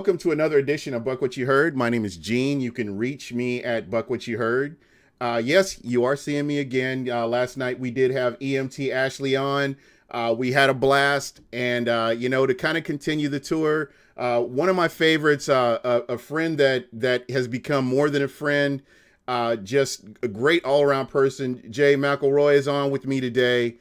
Welcome to another edition of Buck What You Heard. My name is Gene. You can reach me at Buck What You Heard. Yes, you are seeing me again. Last night we did have EMT Ashley on. We had a blast, and to kind of continue the tour, one of my favorites, a friend that has become more than a friend, just a great all around person. Jay McElroy is on with me today.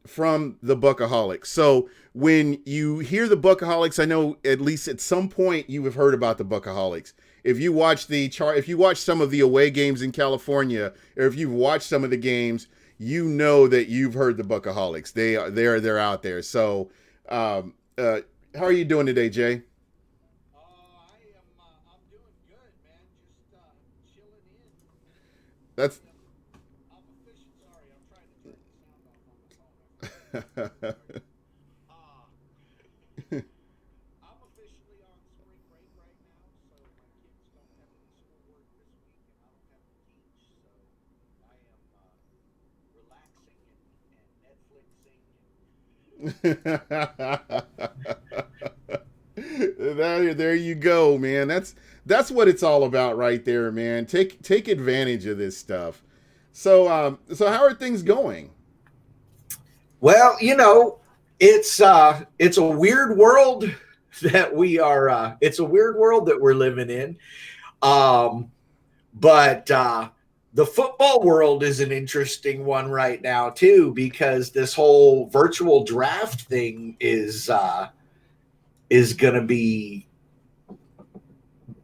From the Buccoholics. So when you hear the Buccoholics, I know at least at some point you have heard about the Buccoholics. If you watch if you watch some of the away games in California, or if you've watched some of the games, you know that you've heard the Buccoholics. They're out there. So, how are you doing today, Jay? I'm doing good, man. Just chilling in. That's I'm official. Sorry, I'm trying to turn the sound off on my phone. I forgot to do that earlier. Uh, I'm officially on spring break right now, so my kids don't have any schoolwork this week, and I don't have to teach. So I am relaxing and Netflixing. there you go, man. That's what it's all about right there, man. Take advantage of this stuff. So how are things going? Well, it's a weird world that we are. It's a weird world that we're living in. Um, but the football world is an interesting one right now too, because this whole virtual draft thing is going to be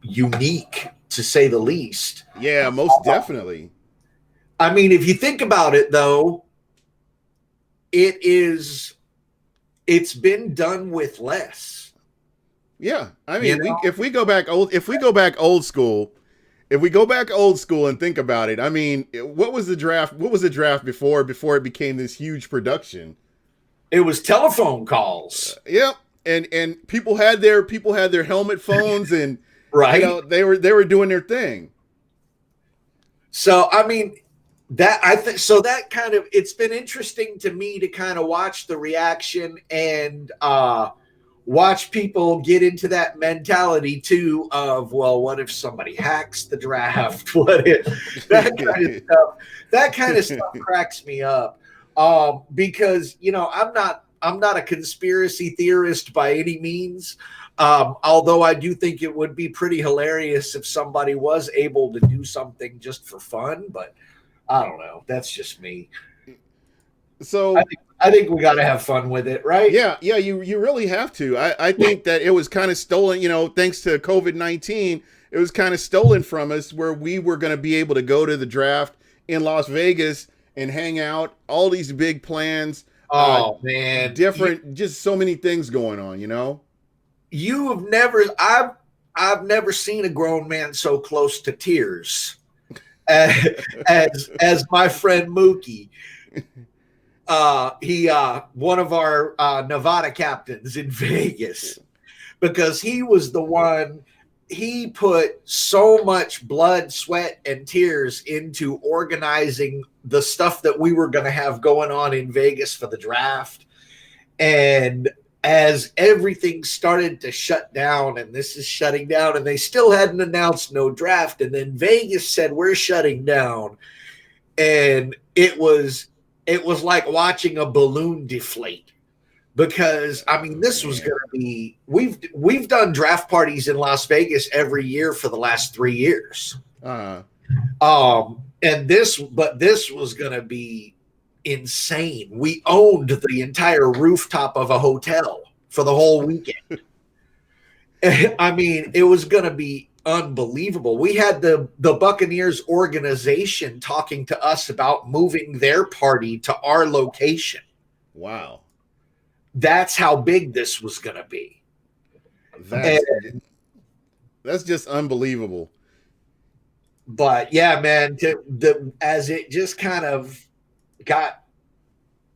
unique to say the least. Yeah, most definitely. I mean, if you think about it, though, it is it's been done with less. Yeah, I You mean, we know, if we go back old school, if we go back old school and think about it, I mean, what was the draft? What was the draft before it became this huge production? it was telephone calls, Yep, and people had their helmet phones, and right? they were doing their thing. So I mean, that I think so that kind of it's been interesting to me to kind of watch the reaction and watch people get into that mentality too of, well, what if somebody hacks the draft? What if that kind of stuff? That kind of stuff cracks me up. Because I'm not a conspiracy theorist by any means. Although I do think it would be pretty hilarious if somebody was able to do something just for fun, but I don't know. That's just me. I So think I think we got to have fun with it, right? yeah, you really have to. I think that it was kind of stolen, thanks to COVID-19. It was kind of stolen from us, where we were going to be able to go to the draft in Las Vegas and hang out. All these big plans, uh, Oh man, different, just so many things going on. you have never I've never seen a grown man so close to tears as as my friend Mookie. He one of our Nevada captains in Vegas, because he was the one. He put so much blood, sweat, and tears into organizing the stuff that we were going to have going on in Vegas for the draft. And as everything started to shut down, and this is shutting down, and they still hadn't announced no draft, and then Vegas said we're shutting down, and it was like watching a balloon deflate, because I mean, Oh this was going man. to be we've done draft parties in Las Vegas every year for the last 3 years. Uh, But this was going to be insane. We owned the entire rooftop of a hotel for the whole weekend. I mean, it was going to be unbelievable. We had the Buccaneers organization talking to us about moving their party to our location. wow. That's how big this was going to be. And, That's that's just unbelievable. but yeah, man, as it just kind of got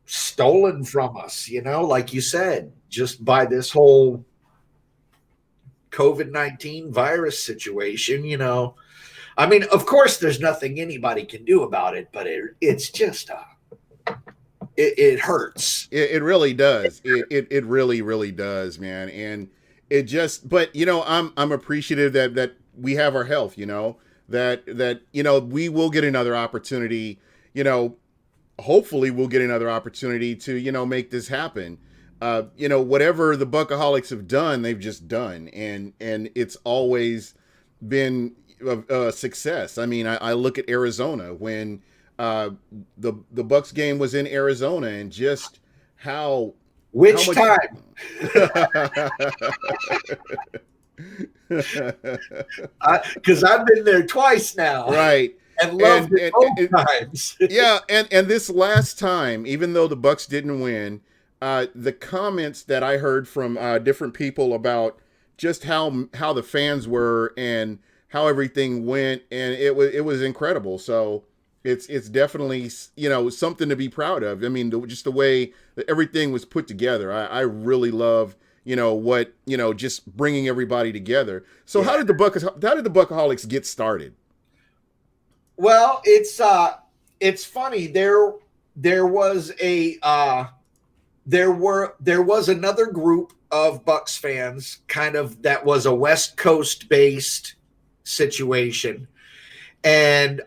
stolen from us, like you said, just by this whole COVID-19 virus situation. I mean, of course, there's nothing anybody can do about it, but it's just, it hurts. It really does. It really, really does, man. And it just, but I'm appreciative that we have our health, that we will get another opportunity, hopefully we'll get another opportunity to make this happen. Whatever the Buccoholics have done, they've just done, and it's always been a success. I mean, I look at Arizona when the Bucks game was in Arizona, and just how Which much. time? Because I've been there twice now. Right. And loved it both times. Yeah, and this last time, even though the Bucks didn't win, the comments that I heard from different people about just how the fans were and how everything went, and it was incredible. So it's definitely something to be proud of. I mean, just the way that everything was put together, I really love what just bringing everybody together. So Yeah. how did the Buccoholics get started? Well, it's funny. There was another group of Bucks fans, kind of, that was a West Coast based situation. And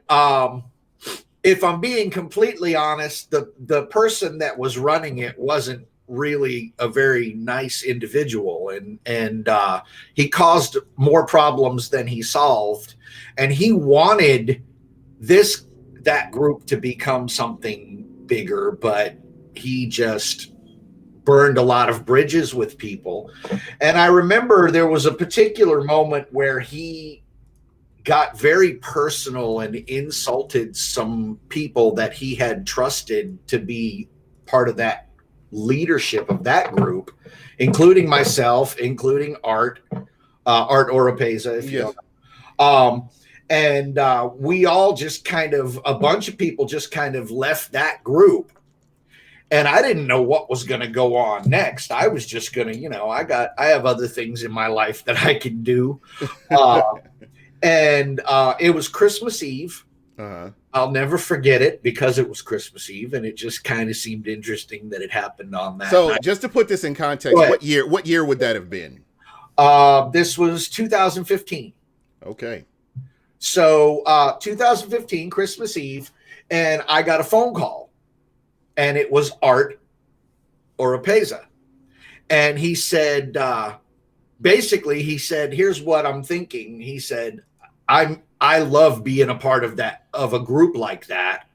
if I'm being completely honest, the person that was running it wasn't really a very nice individual, and he caused more problems than he solved, and he wanted that group to become something bigger, but he just burned a lot of bridges with people. And I remember there was a particular moment where he got very personal and insulted some people that he had trusted to be part of that leadership of that group, including myself, including Art Oropeza, if you don't know. And we all just a bunch of people just kind of left that group. And I didn't know what was going to go on next. I was just going to, I have other things in my life that I can do. And it was Christmas Eve. Uh-huh. I'll never forget it because it was Christmas Eve, and it just kind of seemed interesting that it happened on that So night. just to put this in context, what year would that have been? This was 2015. Okay. So 2015, Christmas Eve, and I got a phone call, and it was Art Oropeza. And he said, basically, he said, here's what I'm thinking. He said, I love being a part of a group like that,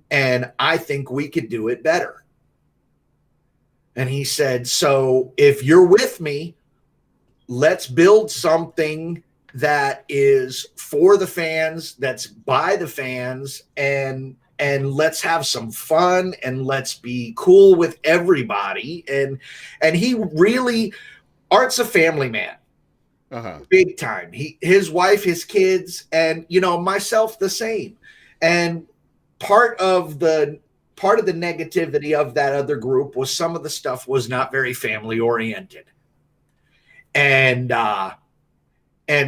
and I think we could do it better. And he said, so if you're with me, let's build something that is for the fans, that's by the fans, and let's have some fun, and let's be cool with everybody. And he really, Art's a family man. Uh-huh. Big time. His wife, his kids, and myself the same. And part of the negativity of that other group was some of the stuff was not very family oriented. And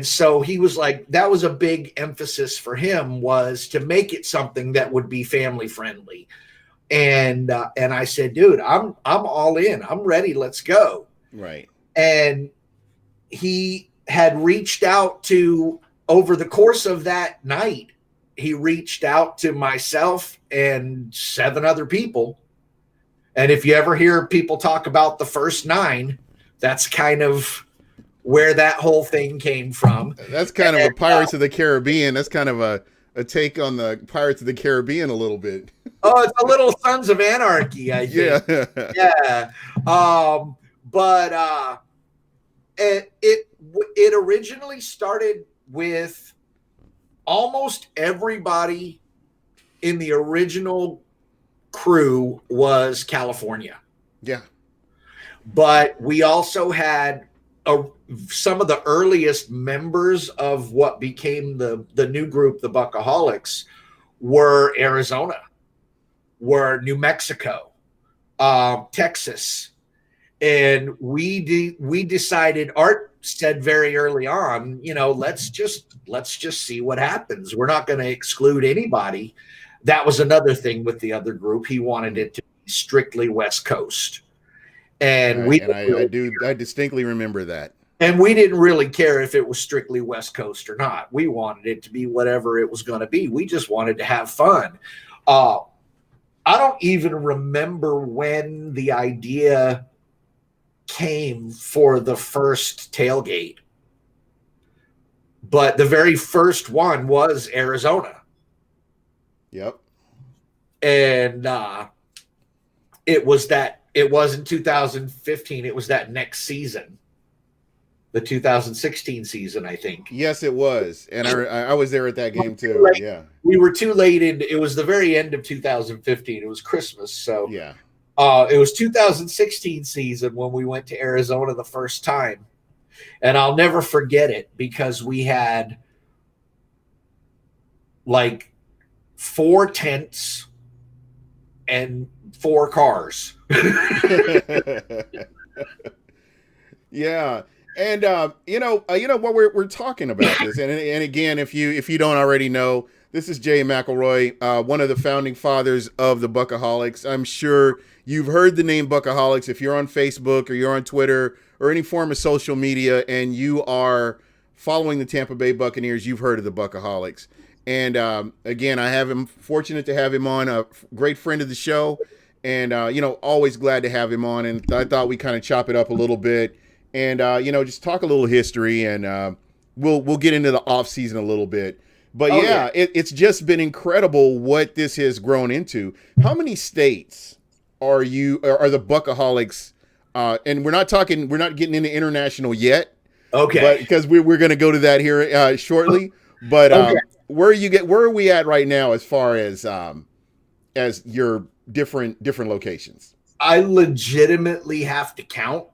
so he was like, that was a big emphasis for him, was to make it something that would be family friendly. And I said, dude, I'm all in. I'm ready. Let's go. Right. And he had reached out to, over the course of that night, he reached out to myself and 7 other people. And if you ever hear people talk about the first 9, that's kind of where that whole thing came from. That's kind of a Pirates of the Caribbean. That's kind of a take on the Pirates of the Caribbean a little bit. Oh, it's a little Sons of Anarchy, I think. Yeah. Yeah. But it originally started with almost everybody in the original crew was California. Yeah. But we also had some of the earliest members of what became the new group, the Buccoholics, were Arizona, were New Mexico, Texas. And we decided, Art said very early on, let's just see what happens. We're not going to exclude anybody. That was another thing with the other group. He wanted it to be strictly West Coast. And right. I distinctly remember that. And we didn't really care if it was strictly West Coast or not. We wanted it to be whatever it was going to be. We just wanted to have fun. I don't even remember when the idea came for the first tailgate, but the very first one was Arizona. Yep. And it wasn't 2015. It was that next season. The 2016 season, I think. Yes, it was, and I was there at that game too. Like, yeah, we were too late. It was the very end of 2015. It was Christmas, so yeah. It was 2016 season when we went to Arizona the first time, and I'll never forget it because we had like 4 tents and 4 cars. Yeah. And what we're talking about this, and again, if you don't already know, this is Jay McElroy, one of the founding fathers of the Buccoholics. I'm sure you've heard the name Buccoholics if you're on Facebook or you're on Twitter or any form of social media, and you are following the Tampa Bay Buccaneers. You've heard of the Buccoholics. And again, fortunate to have him on, a great friend of the show, and always glad to have him on. And I thought we kind of chop it up a little bit. And just talk a little history, and we'll get into the off season a little bit. But it's just been incredible what this has grown into. How many states are the Buccoholics? And we're not getting into international yet. Okay. But because we're going to go to that here shortly. But okay. Where are we at right now as far as your different locations? I legitimately have to count.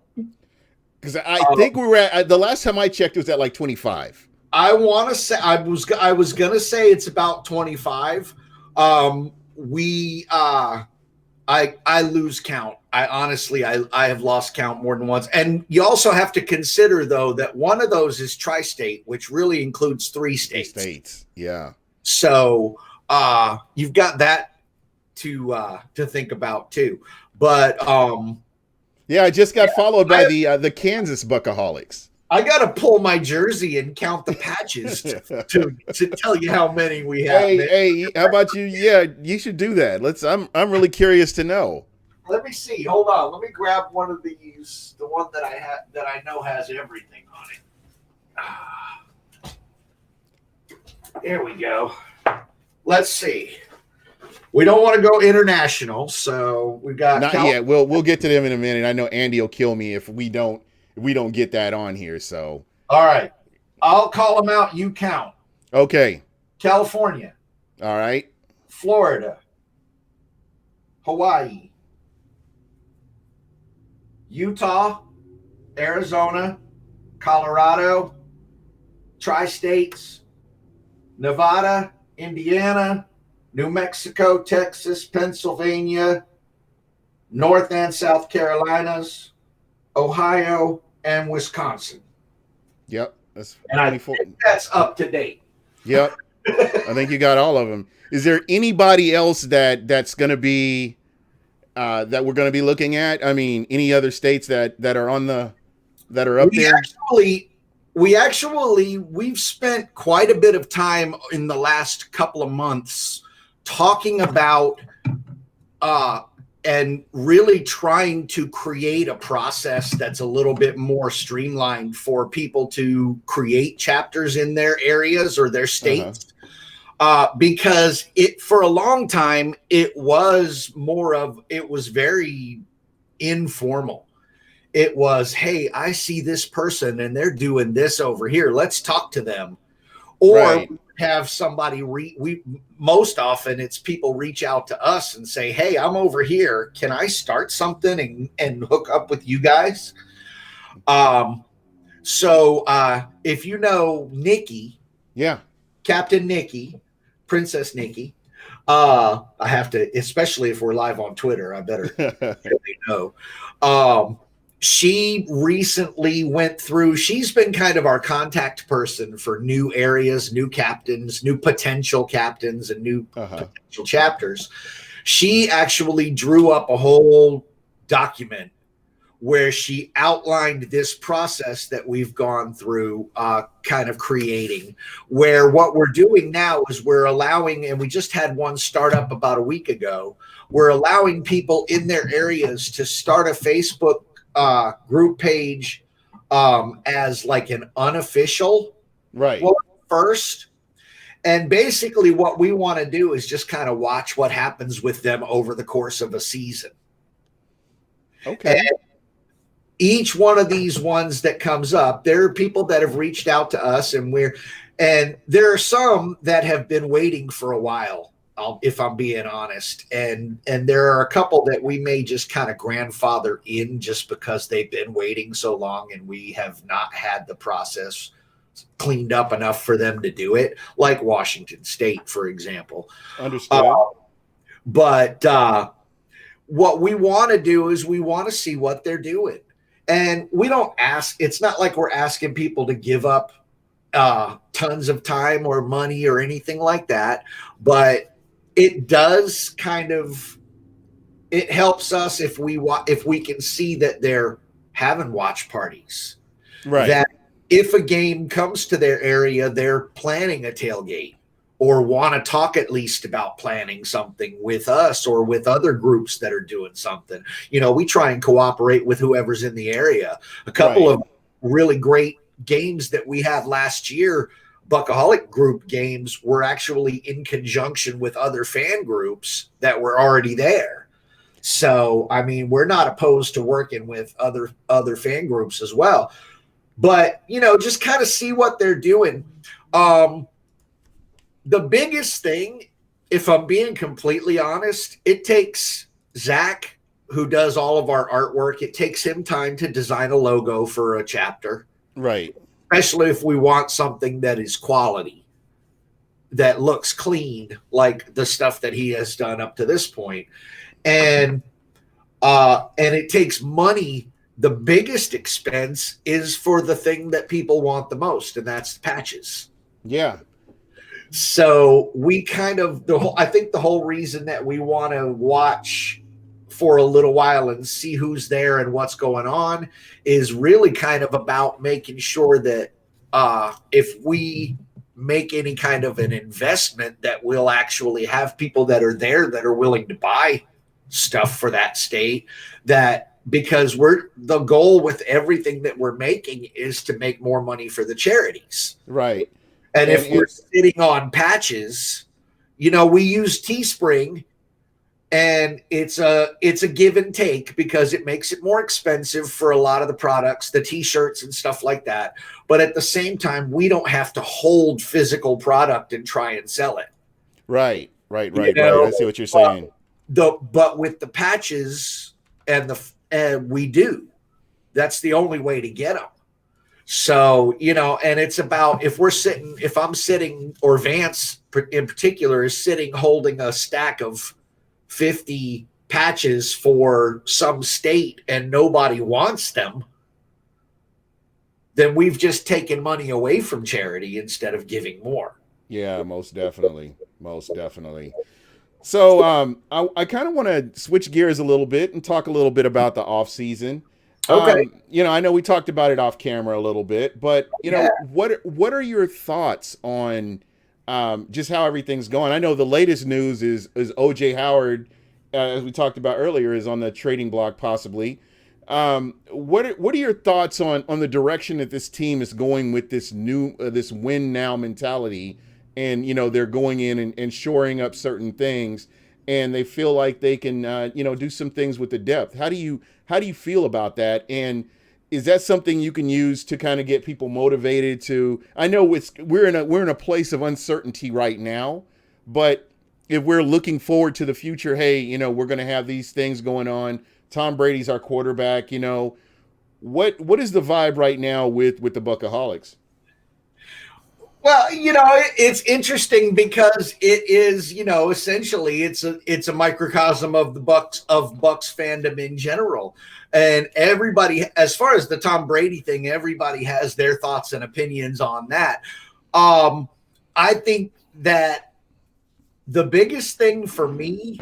Because I think we were at the last time I checked, it was at like 25. I want to say I was gonna say it's about 25. I lose count. I honestly have lost count more than once. And you also have to consider though that one of those is tri-state, which really includes 3 states. 3 states, yeah. So you've got that to think about too. But yeah, I just got followed by the Kansas Buccoholics. I got to pull my jersey and count the patches to tell you how many we have. Hey, how about you? Yeah, you should do that. I'm really curious to know. Let me see. Hold on. Let me grab one of these. The one that I know has everything on it. There we go. Let's see. We don't want to go international, so we've got not yet. We'll get to them in a minute. I know Andy will kill me if we don't get that on here. So all right, I'll call them out. You count. Okay. California. All right. Florida. Hawaii. Utah. Arizona. Colorado. Tri-States. Nevada. Indiana. New Mexico, Texas, Pennsylvania, North and South Carolinas, Ohio, and Wisconsin. Yep. I think that's up to date. Yep. I think you got all of them. Is there anybody else that's going to be that we're going to be looking at? I mean, any other states that are up there? We've spent quite a bit of time in the last couple of months talking about and really trying to create a process that's a little bit more streamlined for people to create chapters in their areas or their states. Because for a long time, it was very informal. It was, hey, I see this person and they're doing this over here. Let's talk to them. Or right. Have somebody most often it's people reach out to us and say, hey, I'm over here. Can I start something and hook up with you guys? So if you know Nikki, yeah, Captain Nikki, Princess Nikki, I have to, especially if we're live on Twitter, I better really know. She recently went through, she's been kind of our contact person for new areas, new captains, new potential captains, and new potential chapters. She actually drew up a whole document where she outlined this process that we've gone through kind of creating, where what we're doing now is we're allowing, and we just had one start up about a week ago, we're allowing people in their areas to start a Facebook group page as like an unofficial one first. And basically what we want to do is just kind of watch what happens with them over the course of a season. Okay. And each one of these ones that comes up, there are people that have reached out to us, and there are some that have been waiting for a while, if I'm being honest. And there are a couple that we may just kind of grandfather in just because they've been waiting so long and we have not had the process cleaned up enough for them to do it, like Washington State, for example. Understood. But what we want to do is we want to see what they're doing. And we don't ask, it's not like we're asking people to give up tons of time or money or anything like that. But it does kind of, it helps us if we can see that they're having watch parties. Right. That if a game comes to their area, they're planning a tailgate or want to talk at least about planning something with us or with other groups that are doing something. You know, we try and cooperate with whoever's in the area. A couple of really great games that we had last year, Buccoholic group games, were actually in conjunction with other fan groups that were already there. So, I mean, we're not opposed to working with other fan groups as well. But, you know, just kind of see what they're doing. The biggest thing, if I'm being completely honest, it takes Zach, who does all of our artwork, it takes him time to design a logo for a chapter. Right. Especially if we want something that is quality, that looks clean, like the stuff that he has done up to this point. And it takes money. The biggest expense is for the thing that people want the most, and that's the patches. Yeah. So we kind of, I think the whole reason that we want to watch for a little while and see who's there and what's going on is really kind of about making sure that if we make any kind of an investment, that we'll actually have people that are there that are willing to buy stuff for that state. That because the goal with everything that we're making is to make more money for the charities. Right. And if we're sitting on patches, you know, we use Teespring, and it's a give and take because it makes it more expensive for a lot of the products, the T-shirts and stuff like that. But at the same time, we don't have to hold physical product and try and sell it. Right. You know, I see what you're saying. But with the patches and we do. That's the only way to get them. So, you know, and it's about if I'm sitting, or Vance in particular is sitting holding a stack of 50 patches for some state and nobody wants them, then we've just taken money away from charity instead of giving more. Yeah, most definitely. So I kind of want to switch gears a little bit and talk a little bit about the off season. Okay. You know, I know we talked about it off camera a little bit, but you know, what are your thoughts on just how everything's going? I know the latest news is OJ Howard, as we talked about earlier, is on the trading block possibly. What are your thoughts on the direction that this team is going with this new this win now mentality? And you know, they're going in and shoring up certain things, and they feel like they can you know, do some things with the depth. How do you feel about that? And is that something you can use to kind of get people motivated to? I know we're in a place of uncertainty right now, but if we're looking forward to the future, hey, you know, we're going to have these things going on. Tom Brady's our quarterback. You know, what is the vibe right now with the Buccoholics? Well, you know, it's interesting because it is, you know, essentially it's a microcosm of the Bucks fandom in general. And everybody, as far as the Tom Brady thing, everybody has their thoughts and opinions on that. I think that the biggest thing for me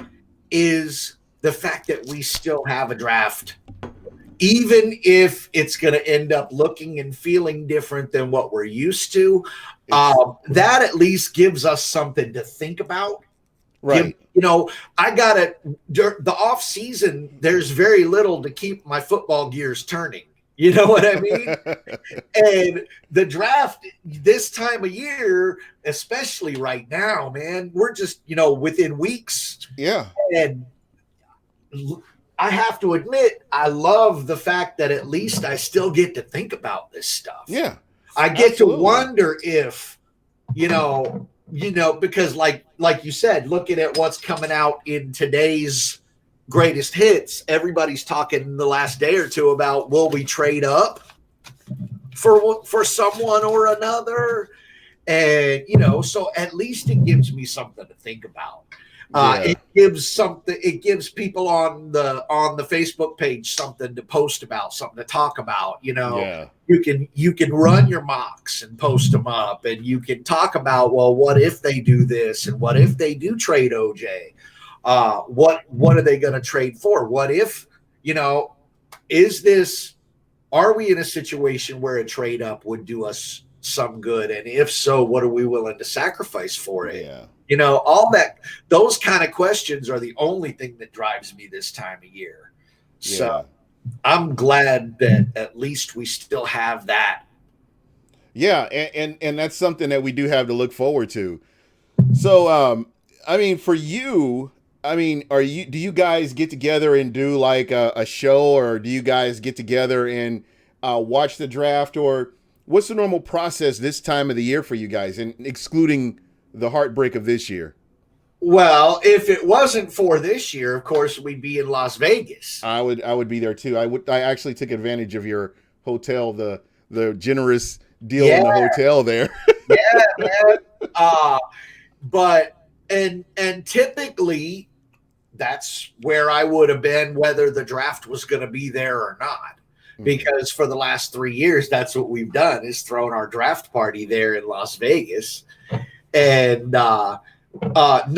is the fact that we still have a draft even if it's going to end up looking and feeling different than what we're used to, that at least gives us something to think about. Right. I got it. The off season, there's very little to keep my football gears turning. You know what I mean? And the draft this time of year, especially right now, man, we're just, within weeks. Yeah. And I have to admit, I love the fact that at least I still get to think about this stuff. Yeah. I get to wonder if, because like you said, looking at what's coming out in today's greatest hits, everybody's talking the last day or two about, will we trade up for someone or another? And, so at least it gives me something to think about. It gives people on the Facebook page something to post about, something to talk about. You can run your mocks and post them up, and you can talk about, well, what if they do this, and what if they do trade OJ? What are they going to trade for? What if, are we in a situation where a trade up would do us some good? And if so, what are we willing to sacrifice for it? Yeah. All that, those kind of questions are the only thing that drives me this time of year. Yeah. So I'm glad that at least we still have that. Yeah. And that's something that we do have to look forward to. So, for you, do you guys get together and do like a show, or do you guys get together and watch the draft, or what's the normal process this time of the year for you guys, and excluding the heartbreak of this year? Well, if it wasn't for this year, of course, we'd be in Las Vegas. I would be there too. I actually took advantage of your hotel, the generous deal in the hotel there. Yeah, man. But typically that's where I would have been, whether the draft was going to be there or not. Because for the last 3 years, that's what we've done, is thrown our draft party there in Las Vegas. And not on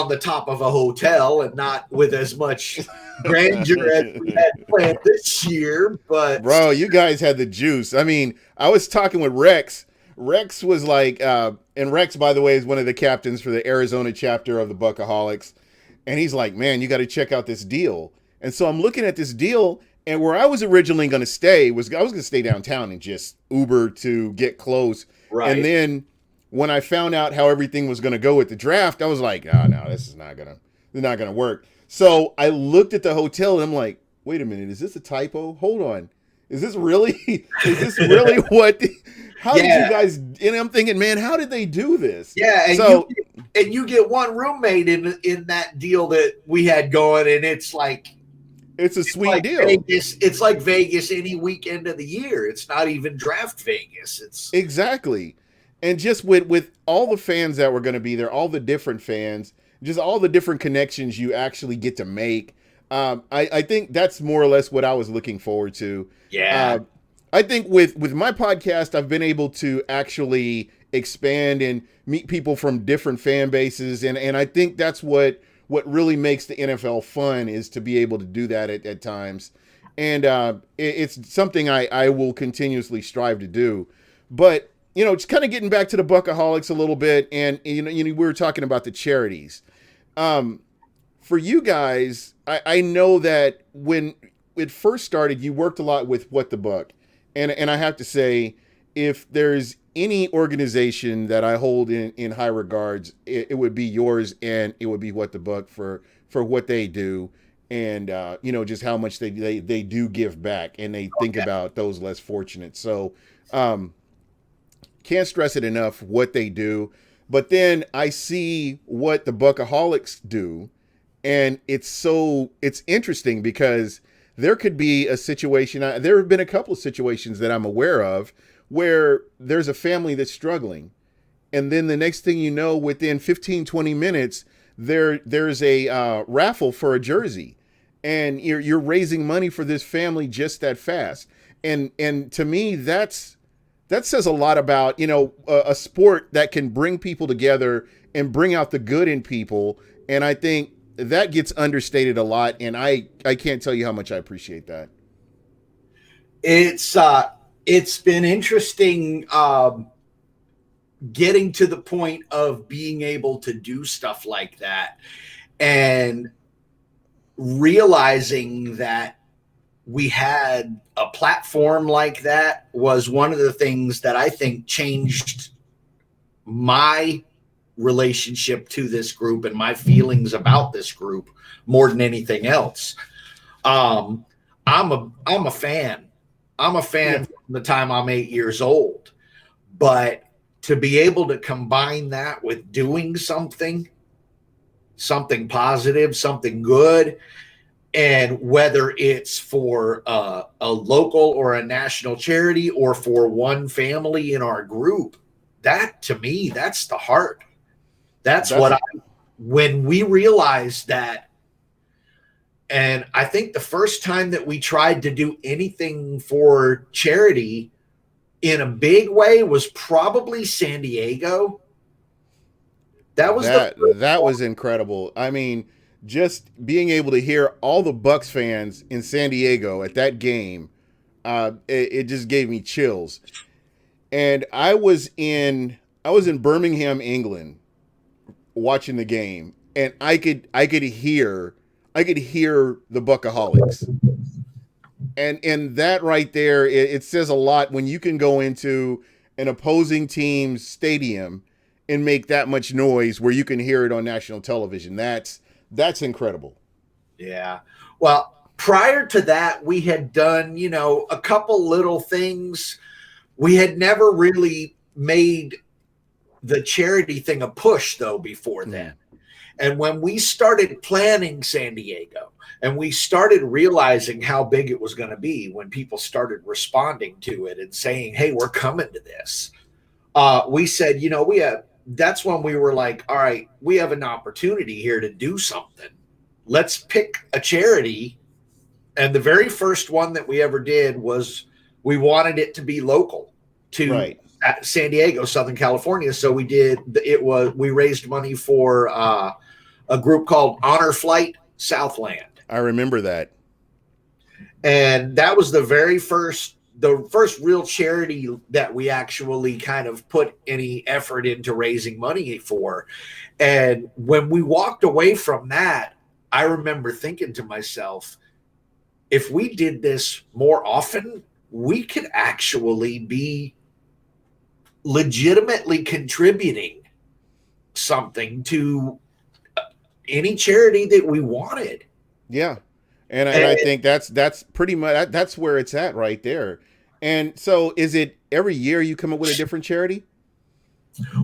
the top of a hotel, and not with as much grandeur as we had planned this year. But bro, you guys had the juice. I was talking with Rex. Rex was like, and Rex, by the way, is one of the captains for the Arizona chapter of the Buccoholics. And he's like, man, you got to check out this deal. And so I'm looking at this deal, and where I was originally going to stay was I was going to stay downtown and just Uber to get close. Right. And then when I found out how everything was going to go with the draft, I was like, oh, no, this is not going to work. So I looked at the hotel and I'm like, wait a minute, is this a typo? Hold on. Is this really what, how did you guys, and I'm thinking, man, how did they do this? Yeah. And you get one roommate in that deal that we had going, and it's like, it's a sweet deal. Vegas, it's like Vegas any weekend of the year. It's not even draft Vegas. It's exactly. And just with all the fans that were going to be there, all the different fans, just all the different connections you actually get to make. I think that's more or less what I was looking forward to. Yeah. I think with my podcast, I've been able to actually expand and meet people from different fan bases. And I think that's what really makes the NFL fun, is to be able to do that at times. And it's something I will continuously strive to do. But, just kind of getting back to the Buccoholics a little bit. And, we were talking about the charities. For you guys, I know that when it first started, you worked a lot with What the Buck. And I have to say, if there's any organization that I hold in high regards, it would be yours, and it would be What the Buck for what they do, and just how much they do give back, and they think about those less fortunate. So can't stress it enough what they do. But then I see what the Buccoholics do, and it's interesting because there could be a situation. There have been a couple of situations that I'm aware of where there's a family that's struggling. And then the next thing you know, within 15, 20 minutes, there's a raffle for a jersey. And you're raising money for this family just that fast. And to me, that says a lot about, a sport that can bring people together and bring out the good in people. And I think that gets understated a lot, and I can't tell you how much I appreciate that. It's been interesting getting to the point of being able to do stuff like that and realizing that we had a platform like that was one of the things that I think changed my relationship to this group and my feelings about this group more than anything else. I'm a fan. I'm a fan from the time I'm 8 years old. But to be able to combine that with doing something positive, something good, and whether it's for a local or a national charity or for one family in our group, that to me, that's the heart. That's what when we realized that, and I think the first time that we tried to do anything for charity in a big way was probably San Diego. That was incredible. I mean, just being able to hear all the Bucks fans in San Diego at that game, it just gave me chills. And I was in Birmingham, England, watching the game, and I could hear the Buccoholics. And that right there, it says a lot when you can go into an opposing team's stadium and make that much noise where you can hear it on national television. That's incredible. Yeah. Well, prior to that, we had done, a couple little things. We had never really made the charity thing a push, though, before then. And when we started planning San Diego and we started realizing how big it was going to be, when people started responding to it and saying, hey, we're coming to this, we said, that's when we were like, all right, we have an opportunity here to do something. Let's pick a charity. And the very first one that we ever did was we wanted it to be local to San Diego, Southern California. So we raised money for a group called Honor Flight Southland. I remember that. And that was the first real charity that we actually kind of put any effort into raising money for. And when we walked away from that, I remember thinking to myself, if we did this more often, we could actually be legitimately contributing something to any charity that we wanted. Yeah. And I think that's pretty much, that's where it's at right there. And so is it every year you come up with a different charity?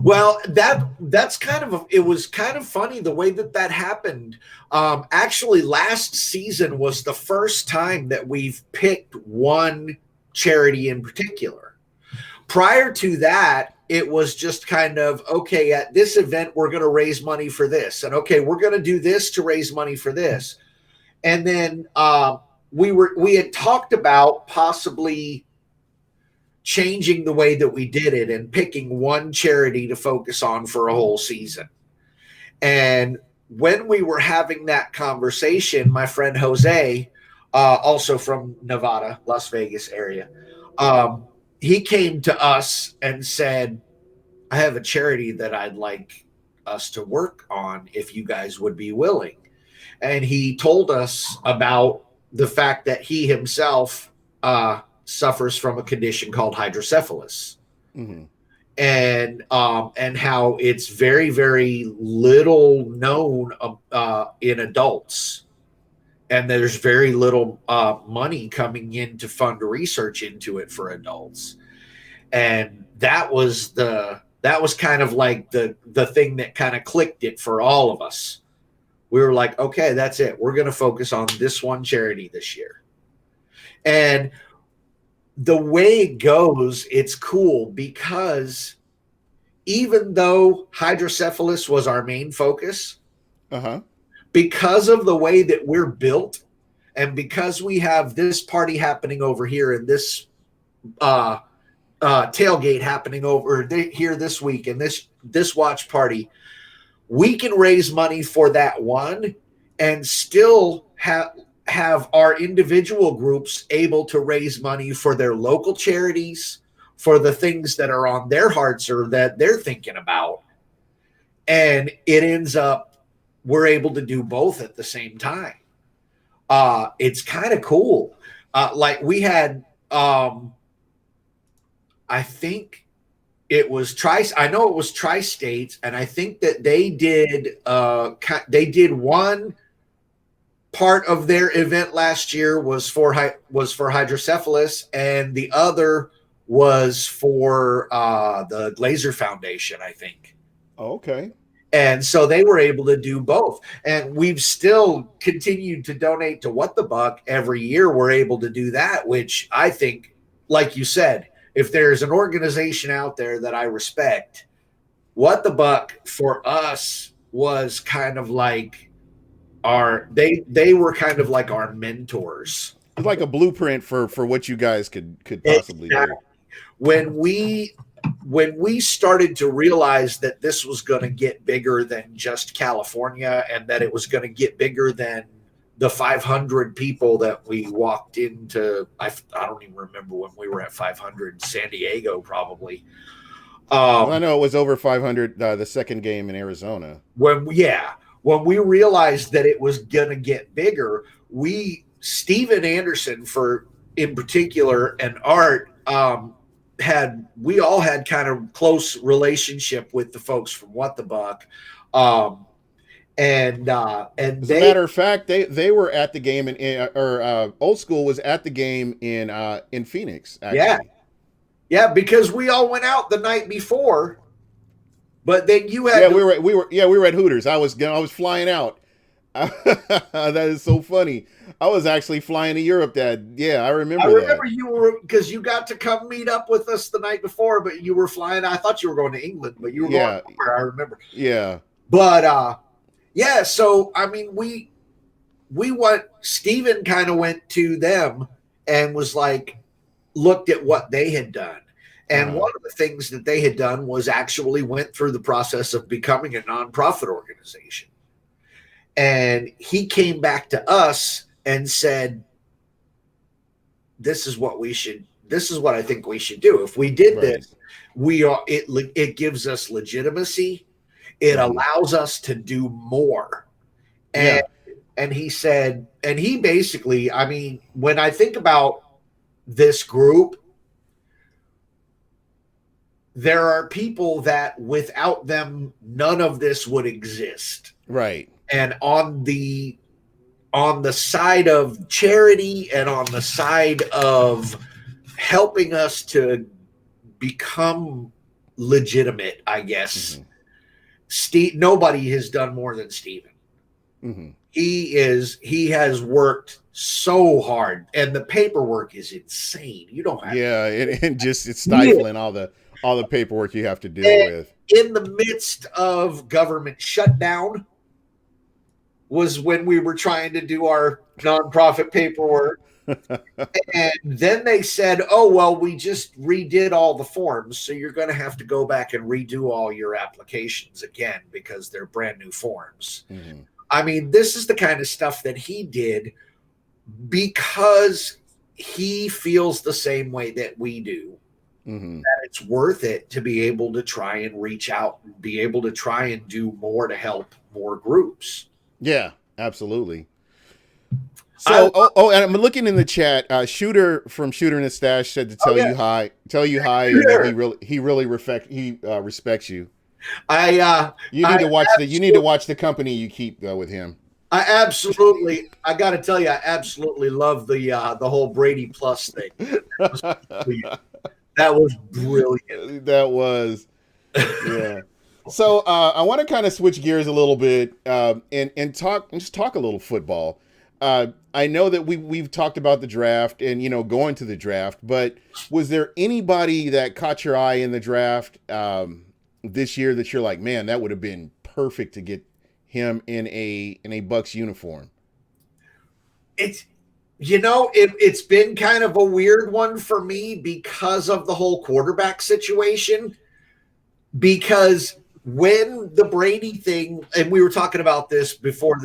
Well, that's it was kind of funny the way that happened. Actually, last season was the first time that we've picked one charity in particular. Prior to that, it was just kind of, okay, at this event, we're going to raise money for this. And okay, we're going to do this to raise money for this. And then we had talked about possibly changing the way that we did it and picking one charity to focus on for a whole season. And when we were having that conversation, my friend Jose, also from Nevada, Las Vegas area, he came to us and said, I have a charity that I'd like us to work on if you guys would be willing. And he told us about the fact that he himself suffers from a condition called hydrocephalus. Mm-hmm. And how it's very, very little known in adults. And there's very little money coming in to fund research into it for adults. And that was kind of like the thing that kind of clicked it for all of us. We were like, okay, that's it. We're going to focus on this one charity this year. And the way it goes, it's cool because even though hydrocephalus was our main focus, because of the way that we're built and because we have this party happening over here and this tailgate happening over here this week and this watch party, we can raise money for that one and still have our individual groups able to raise money for their local charities, for the things that are on their hearts or that they're thinking about. And it ends up we're able to do both at the same time. It's kind of cool. Like we had, I think it was I know it was Tri-States, and I think that they did one part of their event last year was for hydrocephalus, and the other was for the Glazer Foundation, I think. Okay. And so they were able to do both. And we've still continued to donate to What the Buck every year. We're able to do that, which I think, like you said, if there's an organization out there that I respect, What the Buck for us was kind of like they were kind of like our mentors. It's like a blueprint for what you guys could possibly do. When we started to realize that this was going to get bigger than just California, and that it was going to get bigger than the 500 people that we walked into, I don't even remember when we were at 500, San Diego probably. I know it was over 500 the second game in Arizona. When we realized that it was going to get bigger, Steven Anderson in particular, and Art, we all had kind of close relationship with the folks from What the Buck. And as a matter of fact, they were at the game Old School was at the game in Phoenix. Actually. Yeah, because we all went out the night before, but then you had we were at Hooters. I was flying out. That is so funny. I was actually flying to Europe I remember that. You were, because you got to come meet up with us the night before, but you were flying. I thought you were going to England, but you were going somewhere, I remember. Yeah. But so I mean Steven kind of went to them and was like, looked at what they had done. And one of the things that they had done was actually went through the process of becoming a nonprofit organization. And he came back to us and said, this is what I think we should do. If we did this, it gives us legitimacy. It allows us to do more. And he said, and he basically, I mean, when I think about this group, there are people that without them, none of this would exist. Right. And on the side of charity and on the side of helping us to become legitimate, I guess, nobody has done more than Steven. Mm-hmm. He has worked so hard, and the paperwork is insane. You don't have and just it's stifling all the paperwork you have to deal with. In the midst of government shutdown was when we were trying to do our nonprofit paperwork. And then they said, oh, well, we just redid all the forms, so you're going to have to go back and redo all your applications again because they're brand new forms. Mm-hmm. I mean, this is the kind of stuff that he did because he feels the same way that we do. Mm-hmm. That it's worth it to be able to try and reach out and be able to try and do more to help more groups. Yeah, absolutely. So, and I'm looking in the chat. Shooter from Shooter in the Stash said to tell you hi, and that he really respects you. You need to watch the company you keep with him. I got to tell you, I absolutely love the whole Brady Plus thing. That was brilliant. That was, yeah. So I want to kind of switch gears a little bit and talk a little football. I know that we've talked about the draft and going to the draft, but was there anybody that caught your eye in the draft this year that you're like, man, that would have been perfect to get him in a Bucks uniform? It's been kind of a weird one for me because of the whole quarterback situation. Because when the Brady thing, and we were talking about this before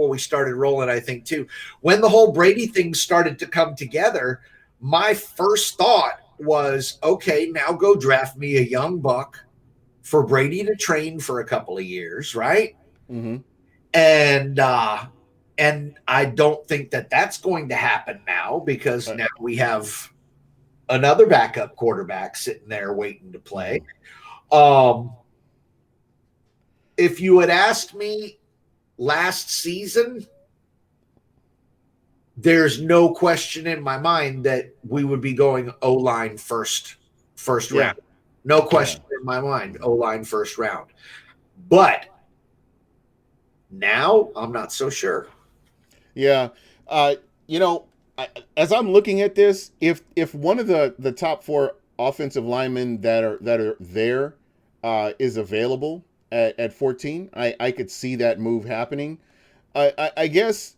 we started rolling, I think too, when the whole Brady thing started to come together, my first thought was, okay, now go draft me a young buck for Brady to train for a couple of years, right? Mm-hmm. And I don't think that that's going to happen now, because now we have another backup quarterback sitting there waiting to play. If you had asked me last season, there's no question in my mind that we would be going O-line first Yeah. round. No question in my mind, O-line first round. But now I'm not so sure. Yeah. You know, as I'm looking at this, if one of the top four offensive linemen that are there is available at 14, I could see that move happening. I guess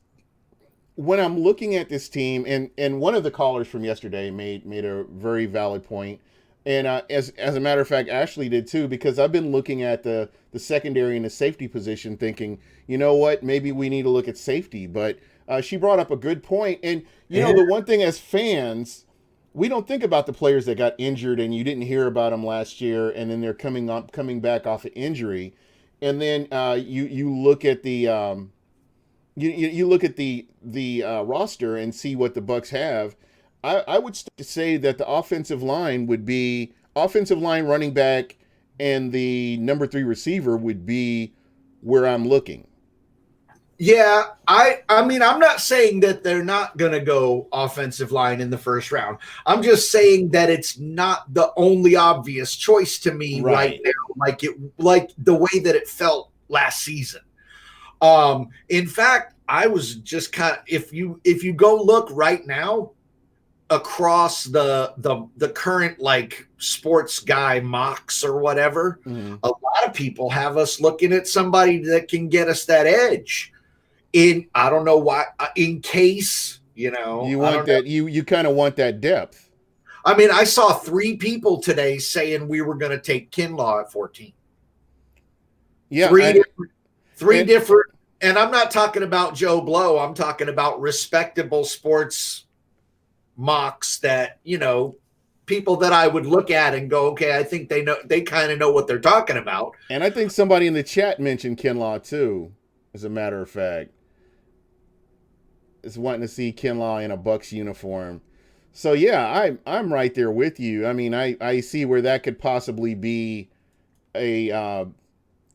when I'm looking at this team, and one of the callers from yesterday made a very valid point, and as a matter of fact, Ashley did too, because I've been looking at the secondary and the safety position, thinking, you know what, maybe we need to look at safety. But she brought up a good point, and you know, the one thing as fans, we don't think about the players that got injured and you didn't hear about them last year, and then they're coming back off of injury, and then you look at the you look at the roster and see what the Bucks have. I would say that the offensive line would be offensive line, running back, and the number 3 receiver would be where I'm looking. Yeah, I mean, I'm not saying that they're not going to go offensive line in the first round. I'm just saying that it's not the only obvious choice to me right now, like the way that it felt last season. In fact, I was just kind of, if you go look right now across the current like sports guy mocks or whatever, Mm-hmm. a lot of people have us looking at somebody that can get us that edge. I don't know why, in case, you know, You want that, you kind of want that depth. I mean, I saw 3 people today saying we were going to take Kinlaw at 14. Yeah, three different, and I'm not talking about Joe Blow. I'm talking about respectable sports mocks that, you know, people that I would look at and go, okay, I think they kind of know what they're talking about. And I think somebody in the chat mentioned Kinlaw too, as a matter of fact. Is wanting to see Kinlaw in a Bucks uniform. So yeah, I'm right there with you. I mean, I see where that could possibly be a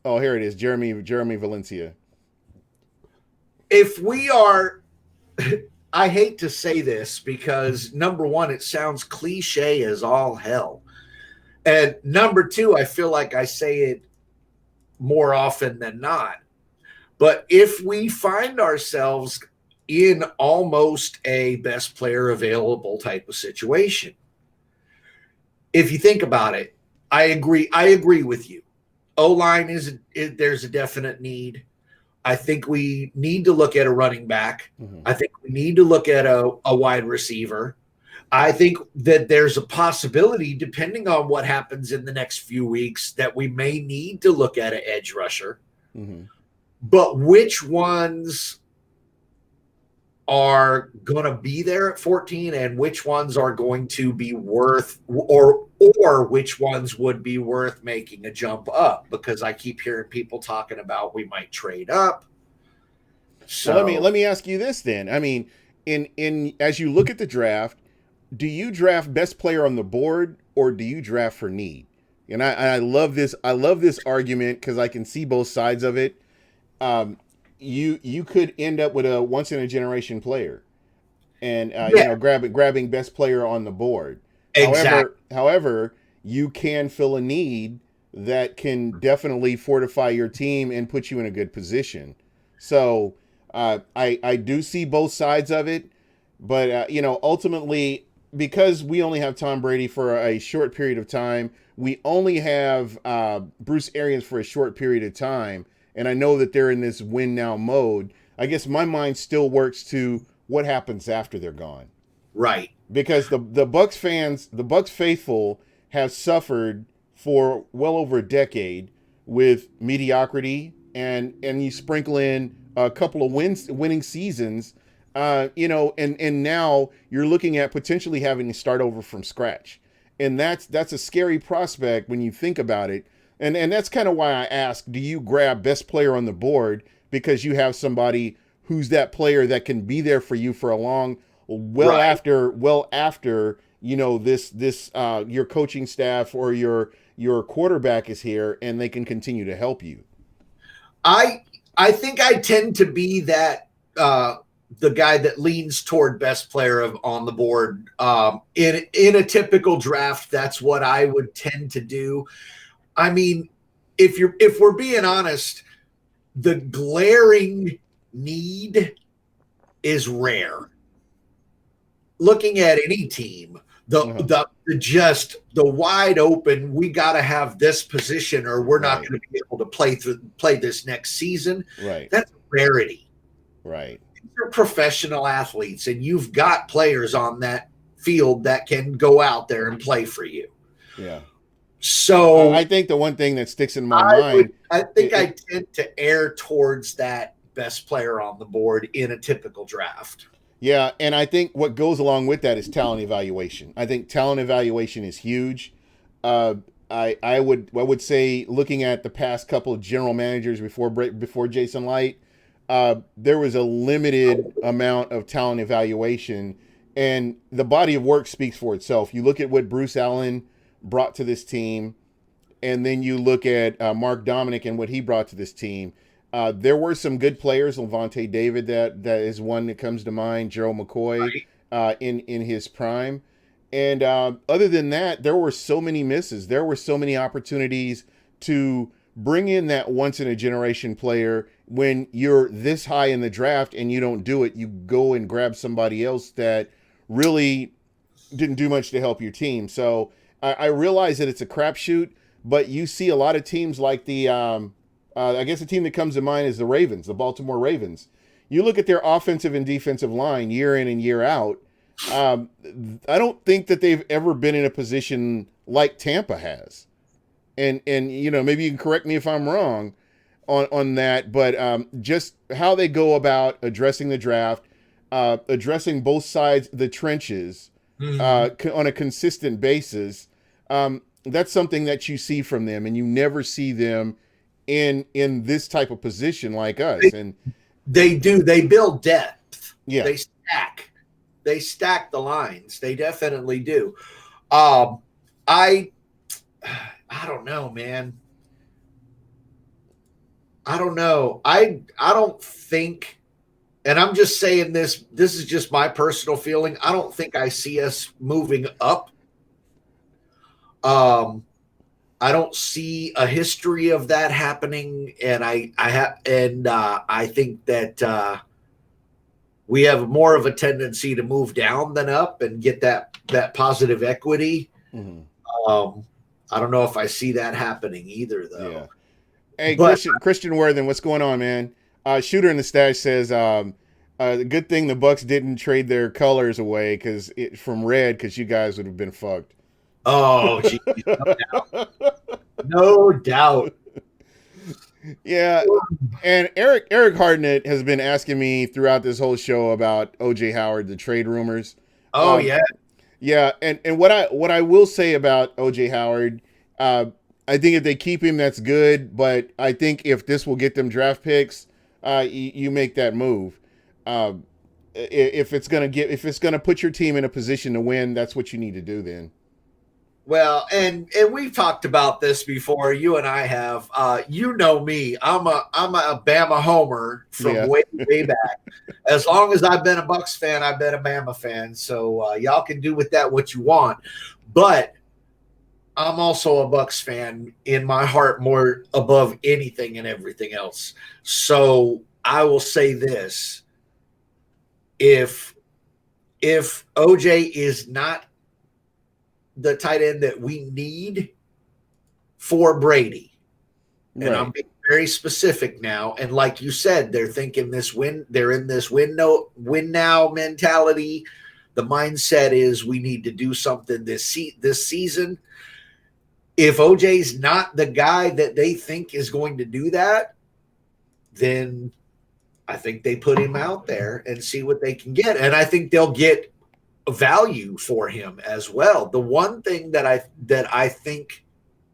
oh, here it is, Jeremy Valencia. If we are I hate to say this because number one, it sounds cliche as all hell. And number two, I feel like I say it more often than not. But if we find ourselves in almost a best player available type of situation, if you think about it, I agree with you. O-line there's a definite need. I think we need to look at a running back. Mm-hmm. I think we need to look at a wide receiver. I think that there's a possibility, depending on what happens in the next few weeks, that we may need to look at an edge rusher. Mm-hmm. But which ones are going to be there at 14 and which ones are going to be worth or which ones would be worth making a jump up, because I keep hearing people talking about we might trade up. So well, let me ask you this then. I mean, in as you look at the draft, do you draft best player on the board or do you draft for need? And I love this. I love this argument because I can see both sides of it. You could end up with a once in a generation player, and you know, grabbing best player on the board. Exactly. However, you can fill a need that can definitely fortify your team and put you in a good position. So I do see both sides of it, but you know, ultimately, because we only have Tom Brady for a short period of time, we only have Bruce Arians for a short period of time. And I know that they're in this win now mode. I guess my mind still works to what happens after they're gone. Right. Because the Bucks fans, the Bucks faithful have suffered for well over a decade with mediocrity, and you sprinkle in a couple of winning seasons, and now you're looking at potentially having to start over from scratch, and that's a scary prospect when you think about it. And that's kind of why I ask, do you grab best player on the board because you have somebody who's that player that can be there for you for a long, Right. well after this your coaching staff or your quarterback is here, and they can continue to help you. I I think I tend to be that the guy that leans toward best player on the board. In a typical draft, that's what I would tend to do. I mean, if we're being honest, the glaring need is rare. Looking at any team, Uh-huh. the wide open, we got to have this position or we're not Right, going to be able to play this next season. right, That's a rarity. right. You're professional athletes and you've got players on that field that can go out there and play for you. Yeah. I So think the one thing that sticks in my mind, I think I it tend to err towards that best player on the board in a typical draft. yeah, and I think what goes along with that is talent evaluation. I think talent evaluation is huge. Uh, I would say, looking at the past couple of general managers before Jason Light, there was a limited amount of talent evaluation, and the body of work speaks for itself. You look at what Bruce Allen brought to this team, and then you look at Mark Dominic and what he brought to this team. There were some good players, Levante David, that is one that comes to mind. Gerald McCoy Right? in his prime, and other than that, there were so many misses. There were so many opportunities to bring in that once in a generation player. When you're this high in the draft and you don't do it, you go and grab somebody else that really didn't do much to help your team. So I realize that it's a crapshoot, but you see a lot of teams like I guess the team that comes to mind is the Ravens, the Baltimore Ravens. You look at their offensive and defensive line year in and year out. Um, I don't think that they've ever been in a position like Tampa has. And maybe you can correct me if I'm wrong on that, but just how they go about addressing the draft, addressing both sides of the trenches Mm-hmm. on a consistent basis. That's something that you see from them, and you never see them in this type of position like us. And They do. They build depth. yeah, They stack. They stack the lines. They definitely do. Um, I I don't know, man. I don't know. I don't think, and I'm just saying this. This is just my personal feeling. I don't think I see us moving up. Um, I don't see a history of that happening, and I think that we have more of a tendency to move down than up and get that positive equity. mm-hmm. Um, I don't know if I see that happening either, Yeah. though. Hey, But Christian Worthen, what's going on, man? Shooter in the stash says, good thing the Bucks didn't trade their colors away from red, because you guys would have been fucked. oh, geez, no doubt. Yeah, and Eric Hardnett has been asking me throughout this whole show about OJ Howard, the trade rumors. Oh Um, yeah, yeah, and what I will say about OJ Howard, uh, I think if they keep him, that's good. But I think if this will get them draft picks, you make that move. Uh, if it's gonna put your team in a position to win, that's what you need to do then. well, and we've talked about this before. You and I have. You know me. I'm a Bama homer from Yeah, way back. As long as I've been a Bucks fan, I've been a Bama fan. So y'all can do with that what you want. But I'm also a Bucks fan in my heart, more above anything and everything else. So I will say this: if OJ is not the tight end that we need for Brady, and I'm right. being very specific now. And like you said, they're thinking they're in this win now mentality. The mindset is we need to do something this season. If OJ's not the guy that they think is going to do that, then I think they put him out there and see what they can get. And I think they'll get value for him as well. The one thing that I think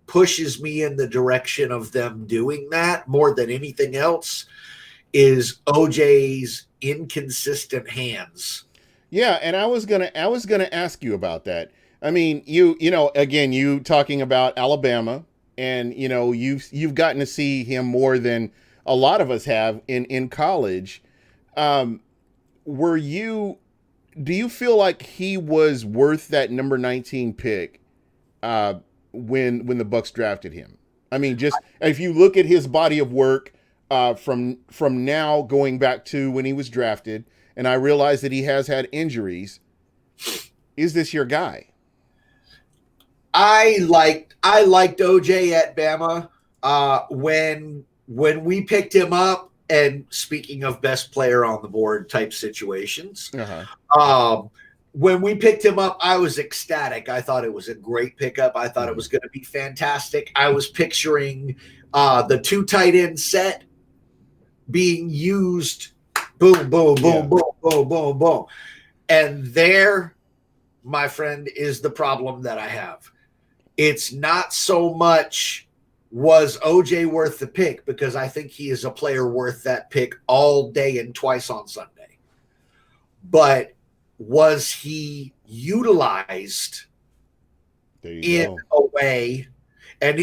pushes me in the direction of them doing that more than anything else is OJ's inconsistent hands. Yeah, and I was gonna ask you about that. I mean, you know, again, you talking about Alabama, and you've gotten to see him more than a lot of us have in college. Um, were you Do you feel like he was worth that number 19 pick uh, when the Bucks drafted him? I mean, just if you look at his body of work from now going back to when he was drafted, and I realize that he has had injuries. Is this your guy? I liked OJ at Bama when we picked him up. And speaking of best player on the board type situations, Uh-huh. when we picked him up, I was ecstatic. I thought it was a great pickup. I thought it was going to be fantastic. I was picturing the two tight end set being used. Boom, boom, boom, Yeah. boom, boom, boom, boom. And there, my friend, is the problem that I have. It's not so much was OJ worth the pick, because I think he is a player worth that pick all day and twice on Sunday. But was he utilized There you in go. a way? And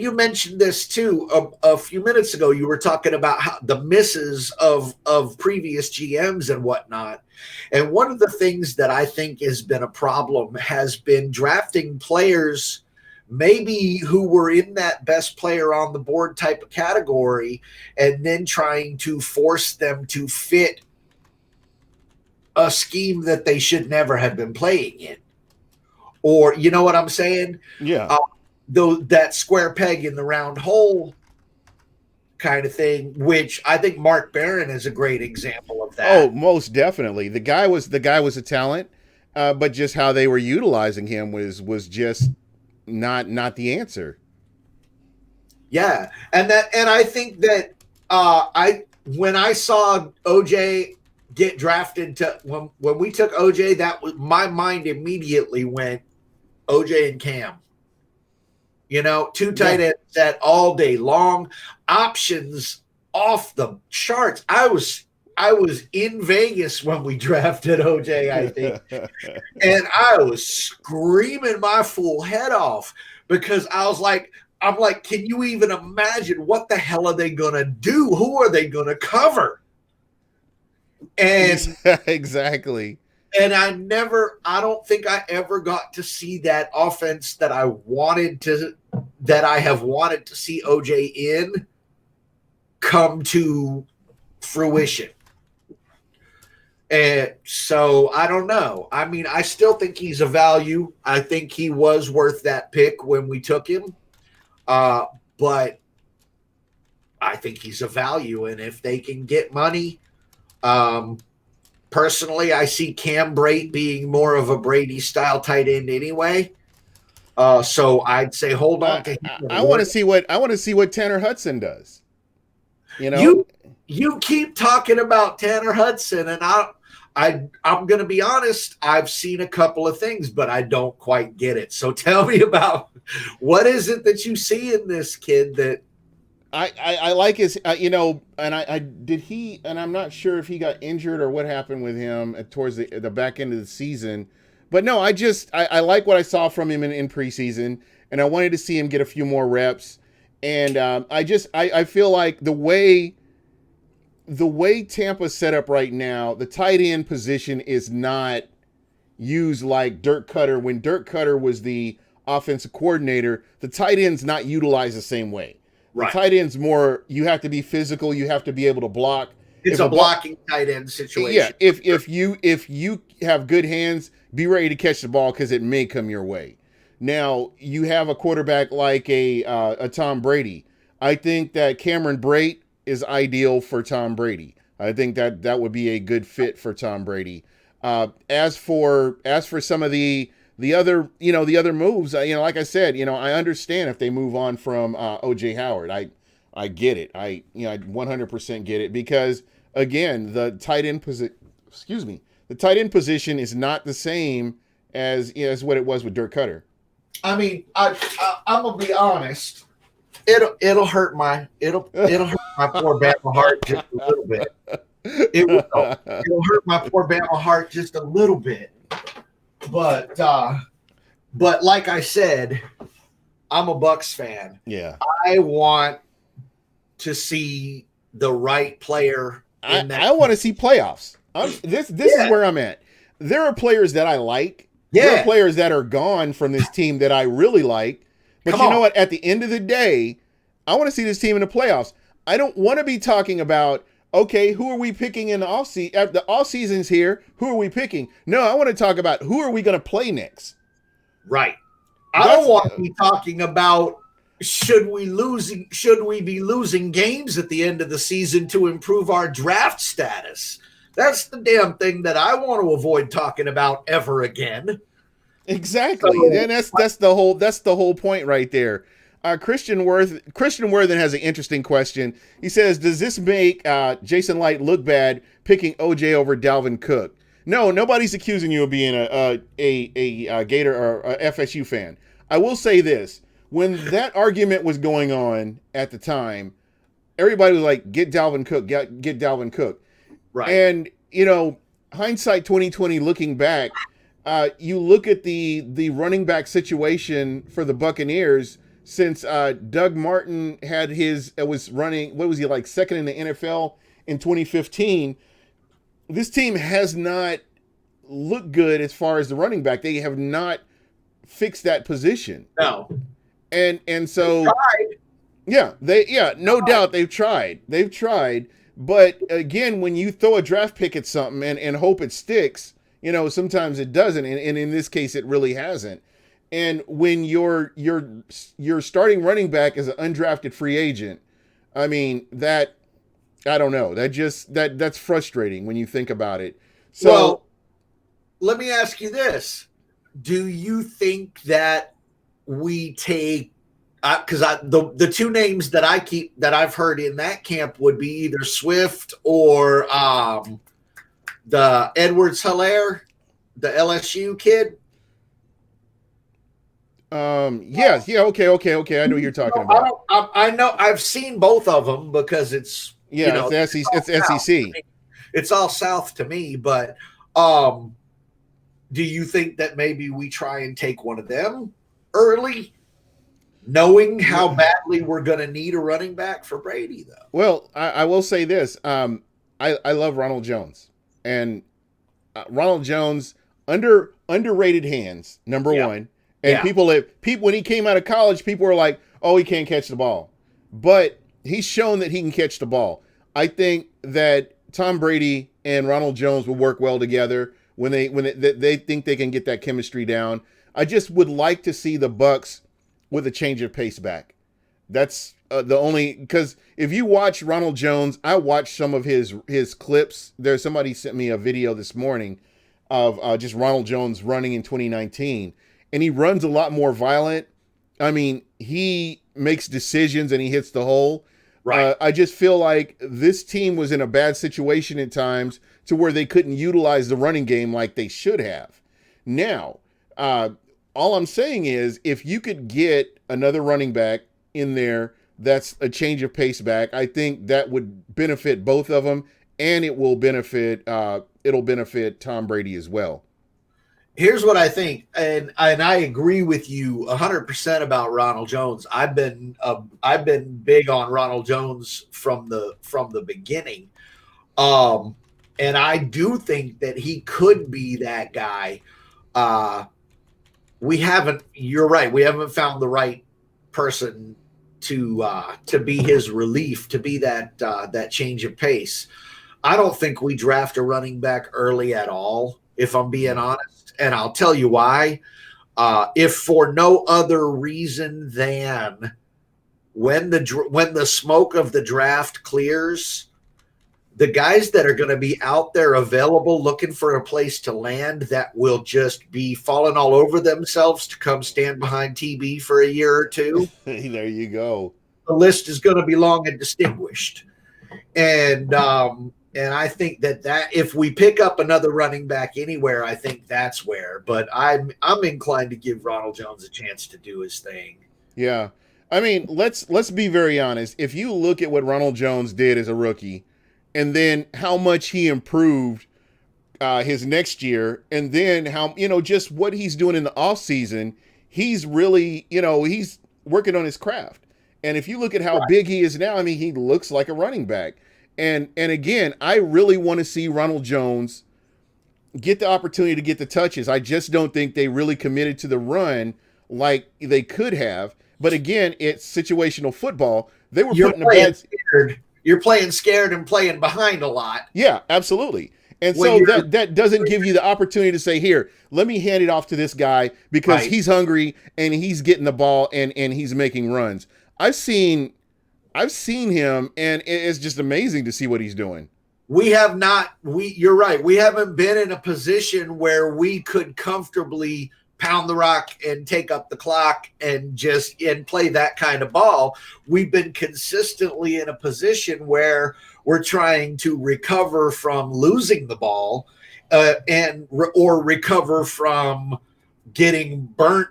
you mentioned this too a few minutes ago. You were talking about how the misses of previous GMs and whatnot. And one of the things that I think has been a problem has been drafting players maybe who were in that best player on the board type of category, and then trying to force them to fit a scheme that they should never have been playing in. Or, you know what I'm saying? Yeah. Though that square peg in the round hole kind of thing, which I think Mark Barron is a great example of Oh, that. most definitely. The guy was a talent, but just how they were utilizing him was just not the answer. Yeah. And I think that I when I saw OJ get drafted to when we took OJ, that was my mind immediately went OJ and Cam. Two Yeah. tight ends set all day long, options off the charts. I was in Vegas when we drafted OJ, I think, and I was screaming my full head off because I'm like, can you even imagine what the hell are they gonna do? Who are they gonna cover? And Exactly. and I don't think I ever got to see that offense that I have wanted to see OJ in come to fruition. And so I don't know. I mean, I still think he's a value. I think he was worth that pick when we took him. But I think he's a value. And if they can get money, personally, I see Cam Brate being more of a Brady style tight end anyway. So I'd say hold on to him. I want to see what Tanner Hudson does. You know, You keep talking about Tanner Hudson, and I'm going to be honest. I've seen a couple of things, but I don't quite get it. So tell me about what is it that you see in this kid that I like his, and I did he, and I'm not sure if he got injured or what happened with him towards the back end of the season. But no, I like what I saw from him in preseason, and I wanted to see him get a few more reps. And I feel like the way Tampa's set up right now, the tight end position is not used like Dirk Cutter. When Dirk Cutter was the offensive coordinator, the tight end's not utilized the same way. The right? tight end's more, you have to be physical, you have to be able to block. It's a blocking tight end Yeah, situation. if you have good hands, be ready to catch the ball because it may come your way. Now you have a quarterback like a Tom Brady. I think that Cameron Brate is ideal for Tom Brady. I think that would be a good fit for Tom Brady. As for some of the other moves, like I said, I understand if they move on from OJ Howard. I get it. I 100% get it, because again, the tight end position is not the same as what it was with Dirk Cutter. I mean, I'm gonna be honest. It'll hurt my poor Bama heart just a little bit. It will. It'll hurt my poor Bama heart just a little bit. But like I said, I'm a Bucks fan. Yeah. I want to see the right player in that. I want to see playoffs. This is where I'm at. There are players that I like. Yeah. There are players that are gone from this team that I really like. But know what? At the end of the day, I want to see this team in the playoffs. I don't want to be talking about, okay, who are we picking in the offseason? The offseason's here. Who are we picking? No, I want to talk about who are we going to play next. Right. I don't want to be talking about should we be losing games at the end of the season to improve our draft status. That's the damn thing that I want to avoid talking about ever again. Exactly. And that's the whole point right there. Christian Worthen has an interesting question. He says, does this make Jason Light look bad picking OJ over Dalvin Cook? No, nobody's accusing you of being a Gator or a FSU fan. I will say this. When that argument was going on at the time, everybody was like, get Dalvin Cook, get Dalvin Cook. Right. And, hindsight 2020, looking back, you look at the running back situation for the Buccaneers since Doug Martin was running, what was he, like second in the NFL in 2015. This team has not looked good as far as the running back. They have not fixed that position. No. And so, no doubt they've tried. But again, when you throw a draft pick at something and hope it sticks, sometimes it doesn't. And in this case, it really hasn't. And when your starting running back is an undrafted free agent, I mean, I don't know. That's frustrating when you think about it. So, well, let me ask you this. Do you think that we take, because the two names that I've heard in that camp would be either Swift or the Edwards-Helaire, the LSU kid? Yes. Yeah. Okay. I know what you're talking about. I know. I've seen both of them because it's it's SEC. It's all South to me. But do you think that maybe we try and take one of them early, knowing how badly we're going to need a running back for Brady, though? Well, I will say this. I love Ronald Jones, and Ronald Jones underrated hands, number one. And people when he came out of college, people were like, "Oh, he can't catch the ball," but he's shown that he can catch the ball. I think that Tom Brady and Ronald Jones will work well together when they think they can get that chemistry down. I just would like to see the Bucks with a change of pace back. That's the only, because if you watch Ronald Jones, I watched some of his clips. There's somebody sent me a video this morning of just Ronald Jones running in 2019. And he runs a lot more violent. I mean, he makes decisions and he hits the hole. Right. I just feel like this team was in a bad situation at times to where they couldn't utilize the running game like they should have. Now, all I'm saying is if you could get another running back in there that's a change of pace back, I think that would benefit both of them, and it will benefit it'll benefit Tom Brady as well. Here's what I think, and I agree with you 100% about Ronald Jones. I've been big on Ronald Jones from the beginning, and I do think that he could be that guy. You're right. We haven't found the right person to be his relief, to be that change of pace. I don't think we draft a running back early at all, if I'm being honest. And I'll tell you why. If for no other reason than when the smoke of the draft clears, the guys that are going to be out there available looking for a place to land that will just be falling all over themselves to come stand behind TB for a year or two, There you go. the list is going to be long and distinguished. And I think that if we pick up another running back anywhere, I think that's where. But I'm inclined to give Ronald Jones a chance to do his thing. Yeah. I mean, let's be very honest. If you look at what Ronald Jones did as a rookie, and then how much he improved his next year, and then how, just what he's doing in the offseason, he's really, he's working on his craft. And if you look at how big he is now, I mean, he looks like a running back. And again, I really want to see Ronald Jones get the opportunity to get the touches. I just don't think they really committed to the run like they could have. But again, it's situational football. They were putting a bad. You're playing scared and playing behind a lot. Yeah, absolutely. And so that doesn't give you the opportunity to say, here, let me hand it off to this guy because he's hungry and he's getting the ball and he's making runs. I've seen him, and it's just amazing to see what he's doing. You're right. We haven't been in a position where we could comfortably pound the rock and take up the clock and play that kind of ball. We've been consistently in a position where we're trying to recover from losing the ball or recover from getting burnt,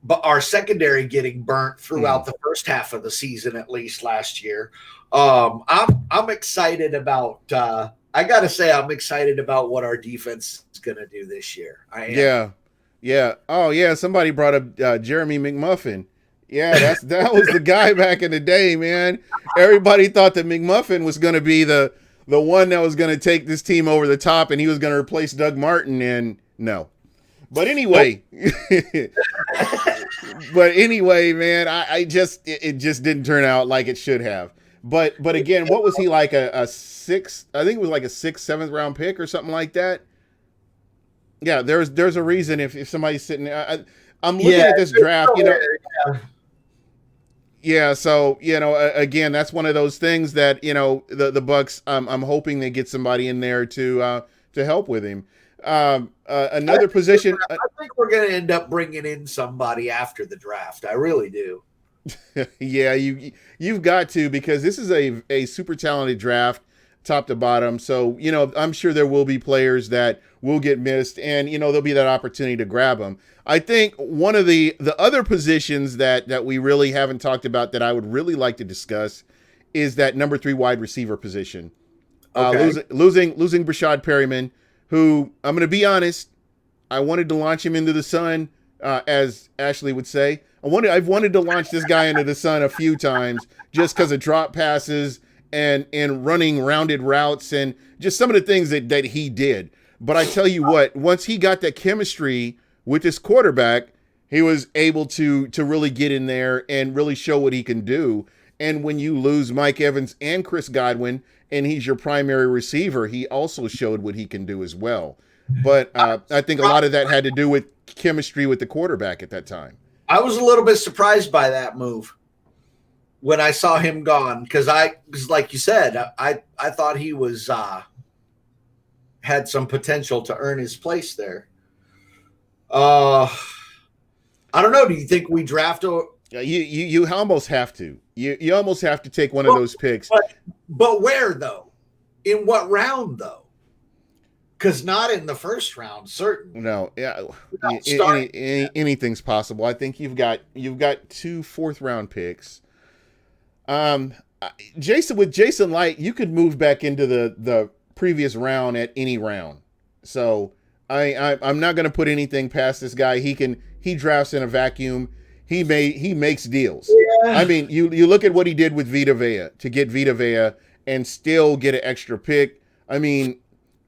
but our secondary getting burnt throughout the first half of the season, at least last year. I'm excited about I gotta say I'm excited about what our defense is gonna do this year. I am. Yeah. Oh yeah, somebody brought up Jeremy McMuffin. Yeah, that was the guy back in the day, man. Everybody thought that McMuffin was gonna be the one that was gonna take this team over the top, and he was gonna replace Doug Martin, and no. But anyway, man, it just didn't turn out like it should have. But again, what was he like a sixth? I think it was like a 6th, 7th round pick or something like that. Yeah, there's a reason if somebody's sitting. I'm looking at this draft, Yeah, so again, that's one of those things that the Bucks. I'm hoping they get somebody in there to help with him. Another position. I think we're going to end up bringing in somebody after the draft. I really do. Yeah, you've got to, because this is a super talented draft, top to bottom. So I'm sure there will be players that will get missed, and there'll be that opportunity to grab them. I think one of the other positions that we really haven't talked about that I would really like to discuss is that number 3 wide receiver position. Okay. Losing Brashad Perryman, who, I'm going to be honest, I wanted to launch him into the sun, as Ashley would say. I've wanted to launch this guy into the sun a few times just because of drop passes and running rounded routes and just some of the things that he did. But I tell you what, once he got that chemistry with his quarterback, he was able to really get in there and really show what he can do. And when you lose Mike Evans and Chris Godwin, and he's your primary receiver, he also showed what he can do as well. But I think a lot of that had to do with chemistry with the quarterback at that time. I was a little bit surprised by that move when I saw him gone, because like you said, I thought he was had some potential to earn his place there. I don't know. Do you think we draft You almost have to. You almost have to take one of those picks. But where though? In what round though? Because not in the first round, certainly. No, yeah, anything's possible. I think you've got 2 4th round picks. Jason Light, you could move back into the previous round at any round. So I'm not going to put anything past this guy. He drafts in a vacuum. He makes deals. Yeah. I mean, you look at what he did with Vita Vea to get Vita Vea and still get an extra pick. I mean,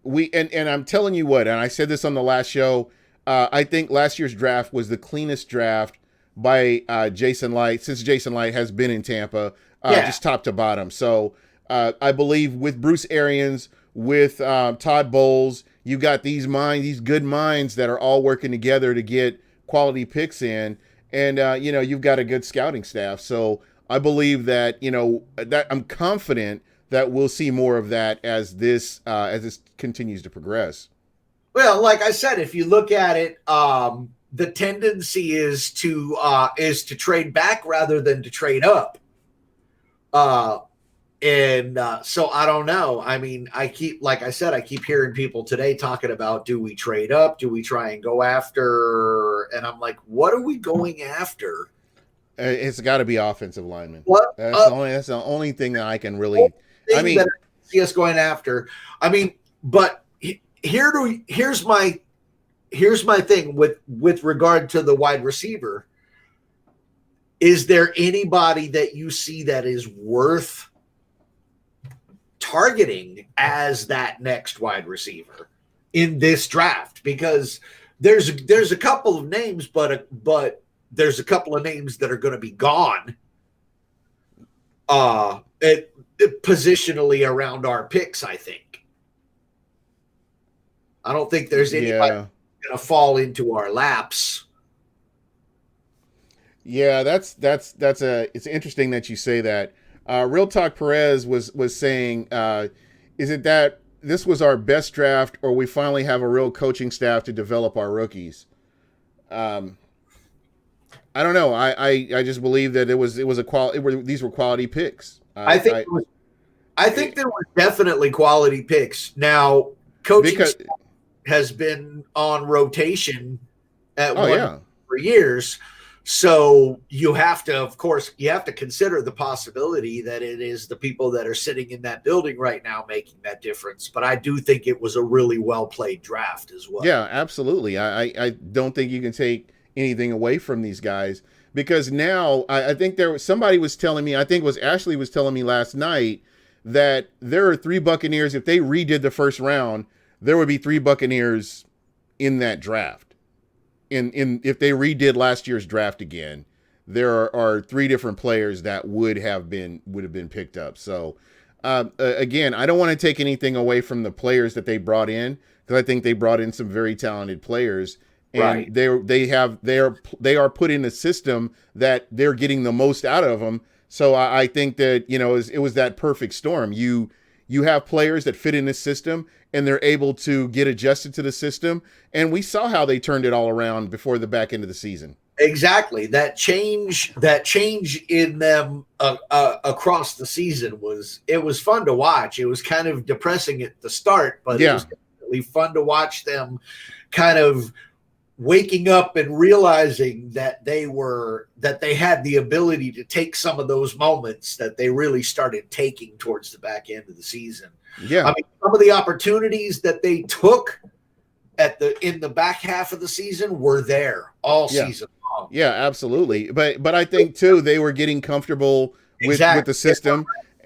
and I'm telling you what, and I said this on the last show, I think last year's draft was the cleanest draft by Jason Light since Jason Light has been in Tampa, just top to bottom. So I believe with Bruce Arians, with Todd Bowles, you got these good minds that are all working together to get quality picks in, and you've got a good scouting staff. So I believe that that I'm confident that we'll see more of that as this continues to progress. Well, like I said, if you look at it, the tendency is to trade back rather than to trade up. So I don't know. I mean, like I said, I keep hearing people today talking about, do we trade up? Do we try and go after? And I'm like, what are we going after? It's got to be offensive linemen. What? That's the only thing that I can really. I mean, that I see us going after. I mean, but here's my thing with regard to the wide receiver. Is there anybody that you see that is worth targeting as that next wide receiver in this draft? Because there's a couple of names, but there's a couple of names that are going to be gone positionally around our picks, I think. I don't think there's anybody going to fall into our laps. Yeah, it's interesting that you say that. Real Talk Perez was saying, is it that this was our best draft, or we finally have a real coaching staff to develop our rookies? I don't know. I just believe that it was a quality. These were quality picks. I think there were definitely quality picks. Now, coaching staff has been on rotation for years. So you have to, of course, consider the possibility that it is the people that are sitting in that building right now making that difference. But I do think it was a really well played draft as well. Yeah, absolutely. I don't think you can take anything away from these guys, because now I think somebody was telling me, I think it was Ashley was telling me last night, that there are 3 Buccaneers. If they redid the first round, there would be 3 Buccaneers in that draft. If they redid last year's draft again, there are 3 different players that would have been picked up. So again, I don't want to take anything away from the players that they brought in, because I think they brought in some very talented players, and right. they are put in a system that they're getting the most out of them. So I think that, it was that perfect storm. You have players that fit in this system, and they're able to get adjusted to the system. And we saw how they turned it all around before the back end of the season. Exactly. That change in them across the season was fun to watch. It was kind of depressing at the start, but it was definitely fun to watch them kind of waking up and realizing that they had the ability to take some of those moments that they really started taking towards the back end of the season. Yeah. I mean, some of the opportunities that they took in the back half of the season were there all season long. Yeah, absolutely. But I think too, they were getting comfortable with the system.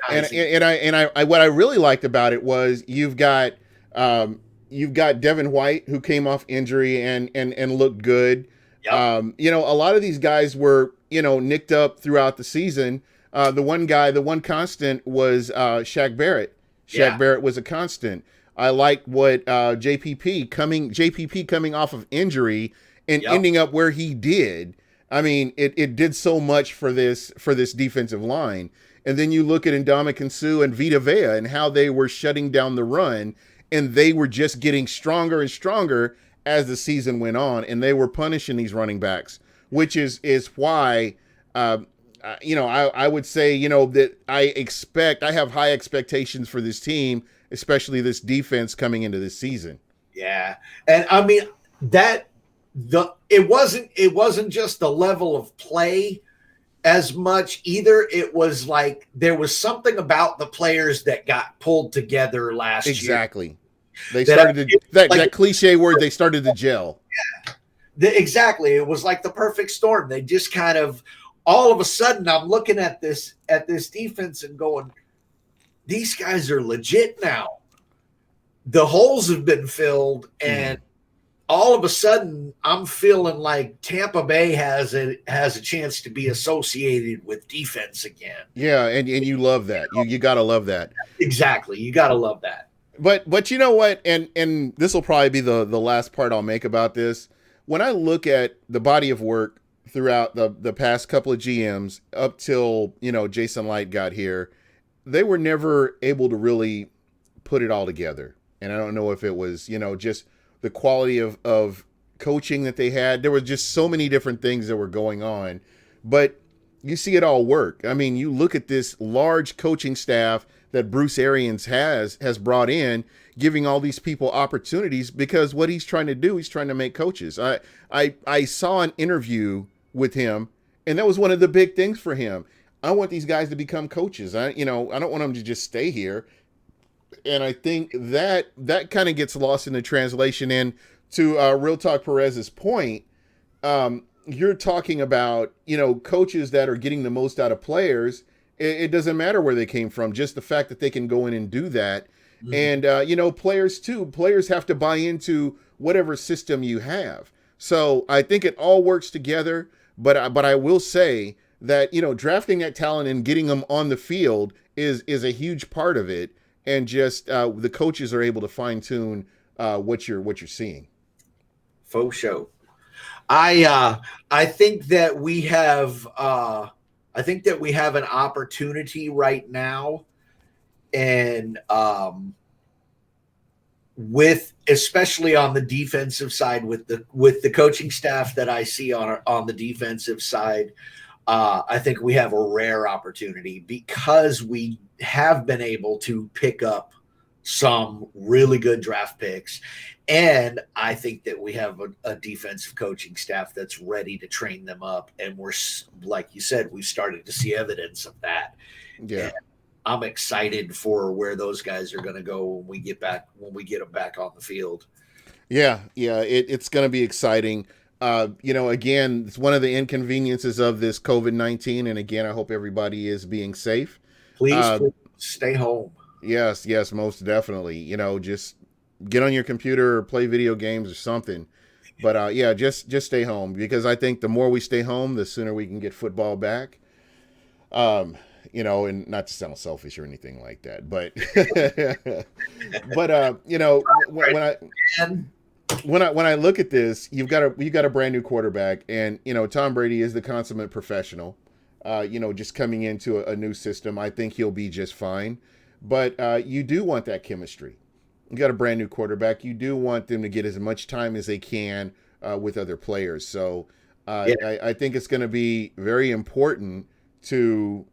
And I what I really liked about it was you've got Devin White, who came off injury and looked good. Yep. A lot of these guys were, nicked up throughout the season. The one constant was Shaq Barrett. Shaq Barrett was a constant. I like what JPP coming off of injury and ending up where he did. I mean, it did so much for this defensive line. And then you look at Ndamukong Suh and Vita Vea and how they were shutting down the run, and they were just getting stronger and stronger as the season went on, and they were punishing these running backs, which is why I would say, that I have high expectations for this team, especially this defense coming into this season. Yeah. And I mean, it wasn't just the level of play as much either. It was like there was something about the players that got pulled together last year. Exactly. They started that cliche word, they started to gel. Yeah. Exactly. It was like the perfect storm. They just kind of, all of a sudden, I'm looking at this defense and going, these guys are legit now. The holes have been filled, and all of a sudden, I'm feeling like Tampa Bay has a chance to be associated with defense again. Yeah, and you love that. You gotta love that. Exactly. You gotta love that. But you know what? And this will probably be the last part I'll make about this. When I look at the body of work throughout the past couple of GMs up till Jason Light got here, they were never able to really put it all together. And I don't know if it was, just the quality of coaching that they had. There were just so many different things that were going on. But you see it all work. I mean, you look at this large coaching staff that Bruce Arians has brought in, giving all these people opportunities, because what he's trying to do, he's trying to make coaches. I saw an interview with him, and that was one of the big things for him. I want these guys to become coaches. I don't want them to just stay here. And I think that kind of gets lost in the translation. And to Real Talk Perez's point, you're talking about, coaches that are getting the most out of players. It doesn't matter where they came from, just the fact that they can go in and do that. Mm-hmm. And, players too, players have to buy into whatever system you have. So I think it all works together. But I will say that, drafting that talent and getting them on the field is a huge part of it. And just the coaches are able to fine tune what you're seeing. Faux show. I think that we have an opportunity right now, and with especially on the defensive side with the coaching staff that I see on the defensive side. I think we have a rare opportunity because we have been able to pick up some really good draft picks. And I think that we have a defensive coaching staff that's ready to train them up. And we're, like you said, we've started to see evidence of that. Yeah. And I'm excited for where those guys are going to go when we get them back on the field. Yeah. It's going to be exciting. Again, it's one of the inconveniences of this COVID-19. And again, I hope everybody is being safe. Please stay home. Yes, most definitely. Just get on your computer or play video games or something. But just stay home, because I think the more we stay home, the sooner we can get football back. And not to sound selfish or anything like that, but when I look at this, you've got a brand new quarterback, and Tom Brady is the consummate professional. Just coming into a new system, I think he'll be just fine. But you do want that chemistry. You got a brand new quarterback. You do want them to get as much time as they can with other players. So I think it's going to be very important to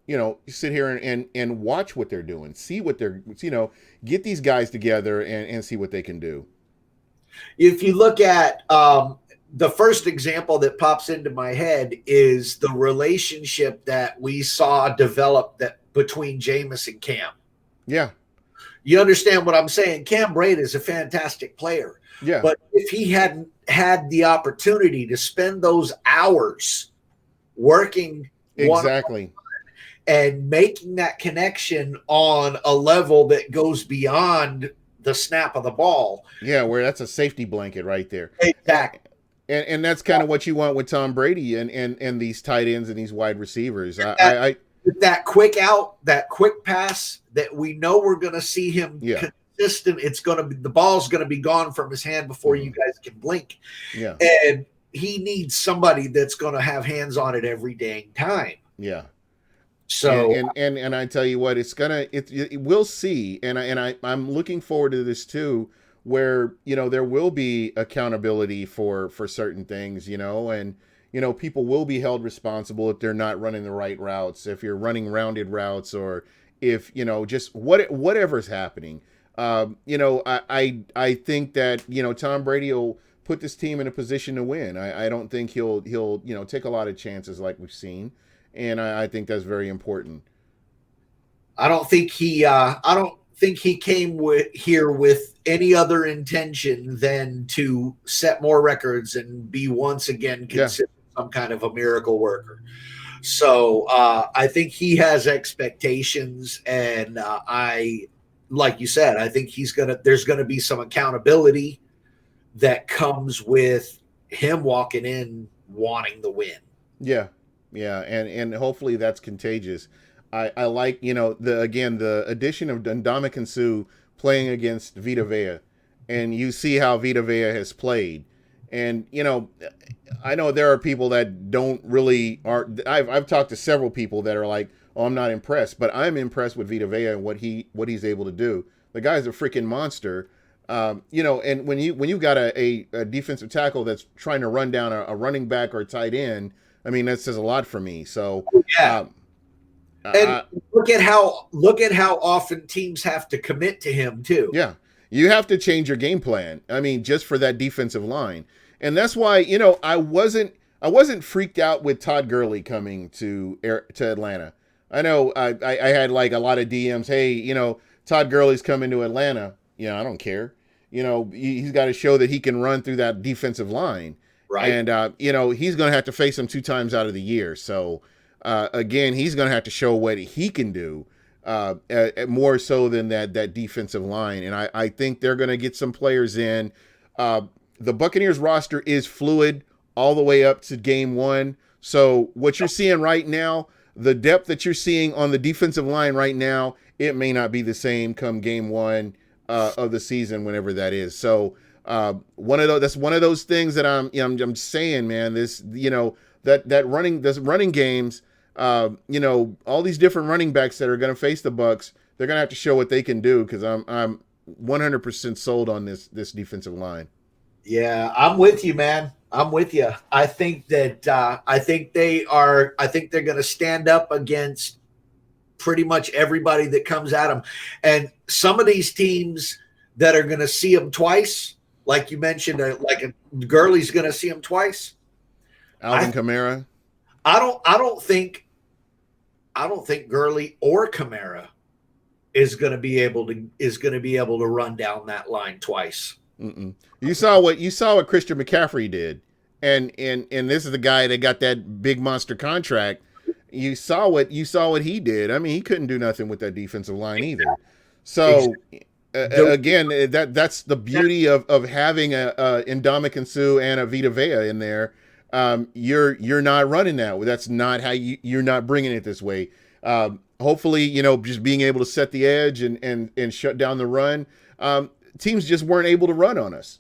sit here and watch what they're doing, see what they're get these guys together and see what they can do. If you look at the first example that pops into my head is the relationship that we saw develop between Jameis and Cam. Yeah. You understand what I'm saying? Cam Brate is a fantastic player. Yeah. But if he hadn't had the opportunity to spend those hours working exactly and making that connection on a level that goes beyond the snap of the ball. Yeah, where that's a safety blanket right there. Exactly. And that's kind of what you want with Tom Brady and these tight ends and these wide receivers. That quick out, that quick pass that we know we're going to see him consistent. It's going to be, the ball's going to be gone from his hand before you guys can blink. Yeah. And he needs somebody that's going to have hands on it every dang time. Yeah. So and I tell you what, we'll see. And I'm looking forward to this too, where there will be accountability for certain things, and people will be held responsible if they're not running the right routes, if you're running rounded routes, or if just whatever's happening. I think that Tom Brady will put this team in a position to win. I don't think he'll take a lot of chances like we've seen, and I think that's very important. I don't think he came here with any other intention than to set more records and be once again considered some kind of a miracle worker. So I think he has expectations, and like you said, I think there's gonna be some accountability that comes with him walking in wanting the win. Yeah, and hopefully that's contagious. I like the addition of Ndamukong Suh playing against Vita Vea, and you see how Vita Vea has played, And I know there are people that don't really are. I've talked to several people that are like, "Oh, I'm not impressed," but I'm impressed with Vita Vea and what he's able to do. The guy's a freaking monster. And when you got a defensive tackle that's trying to run down a running back or a tight end, I mean that says a lot for me. So Yeah. um, And I, look at how often teams have to commit to him too. Yeah, you have to change your game plan. I mean, just for that defensive line, and that's why I wasn't freaked out with Todd Gurley coming to Atlanta. I know I had like a lot of DMs. Hey, Todd Gurley's coming to Atlanta. I don't care. He's got to show that he can run through that defensive line, Right. and he's going to have to face him 2 times out of the year. So again, he's going to have to show what he can do more so than that defensive line. And I think they're going to get some players in. The Buccaneers roster is fluid all the way up to game one. So what you're seeing right now, the depth that you're seeing on the defensive line right now, it may not be the same come game one of the season, whenever that is. So that's one of those things that I'm saying, man. This this running games. All these different running backs that are going to face the Bucs, they're going to have to show what they can do because I'm 100% sold on this defensive line. Yeah, I'm with you, man. I'm with you. I think that I think they are. I think they're going to stand up against pretty much everybody that comes at them, and some of these teams that are going to see them twice, like you mentioned, Gurley's going to see them twice. Alvin Kamara. I don't think Gurley or Kamara is going to be able to run down that line twice. Mm-mm. You saw what Christian McCaffrey did, and this is the guy that got that big monster contract. You saw what he did. I mean, he couldn't do nothing with that defensive line either. So again, that's the beauty of having a Ndamukong Suh and a Vita Vea in there. You're not running that. That's not how you're not bringing it this way. Hopefully, just being able to set the edge and shut down the run. Teams just weren't able to run on us.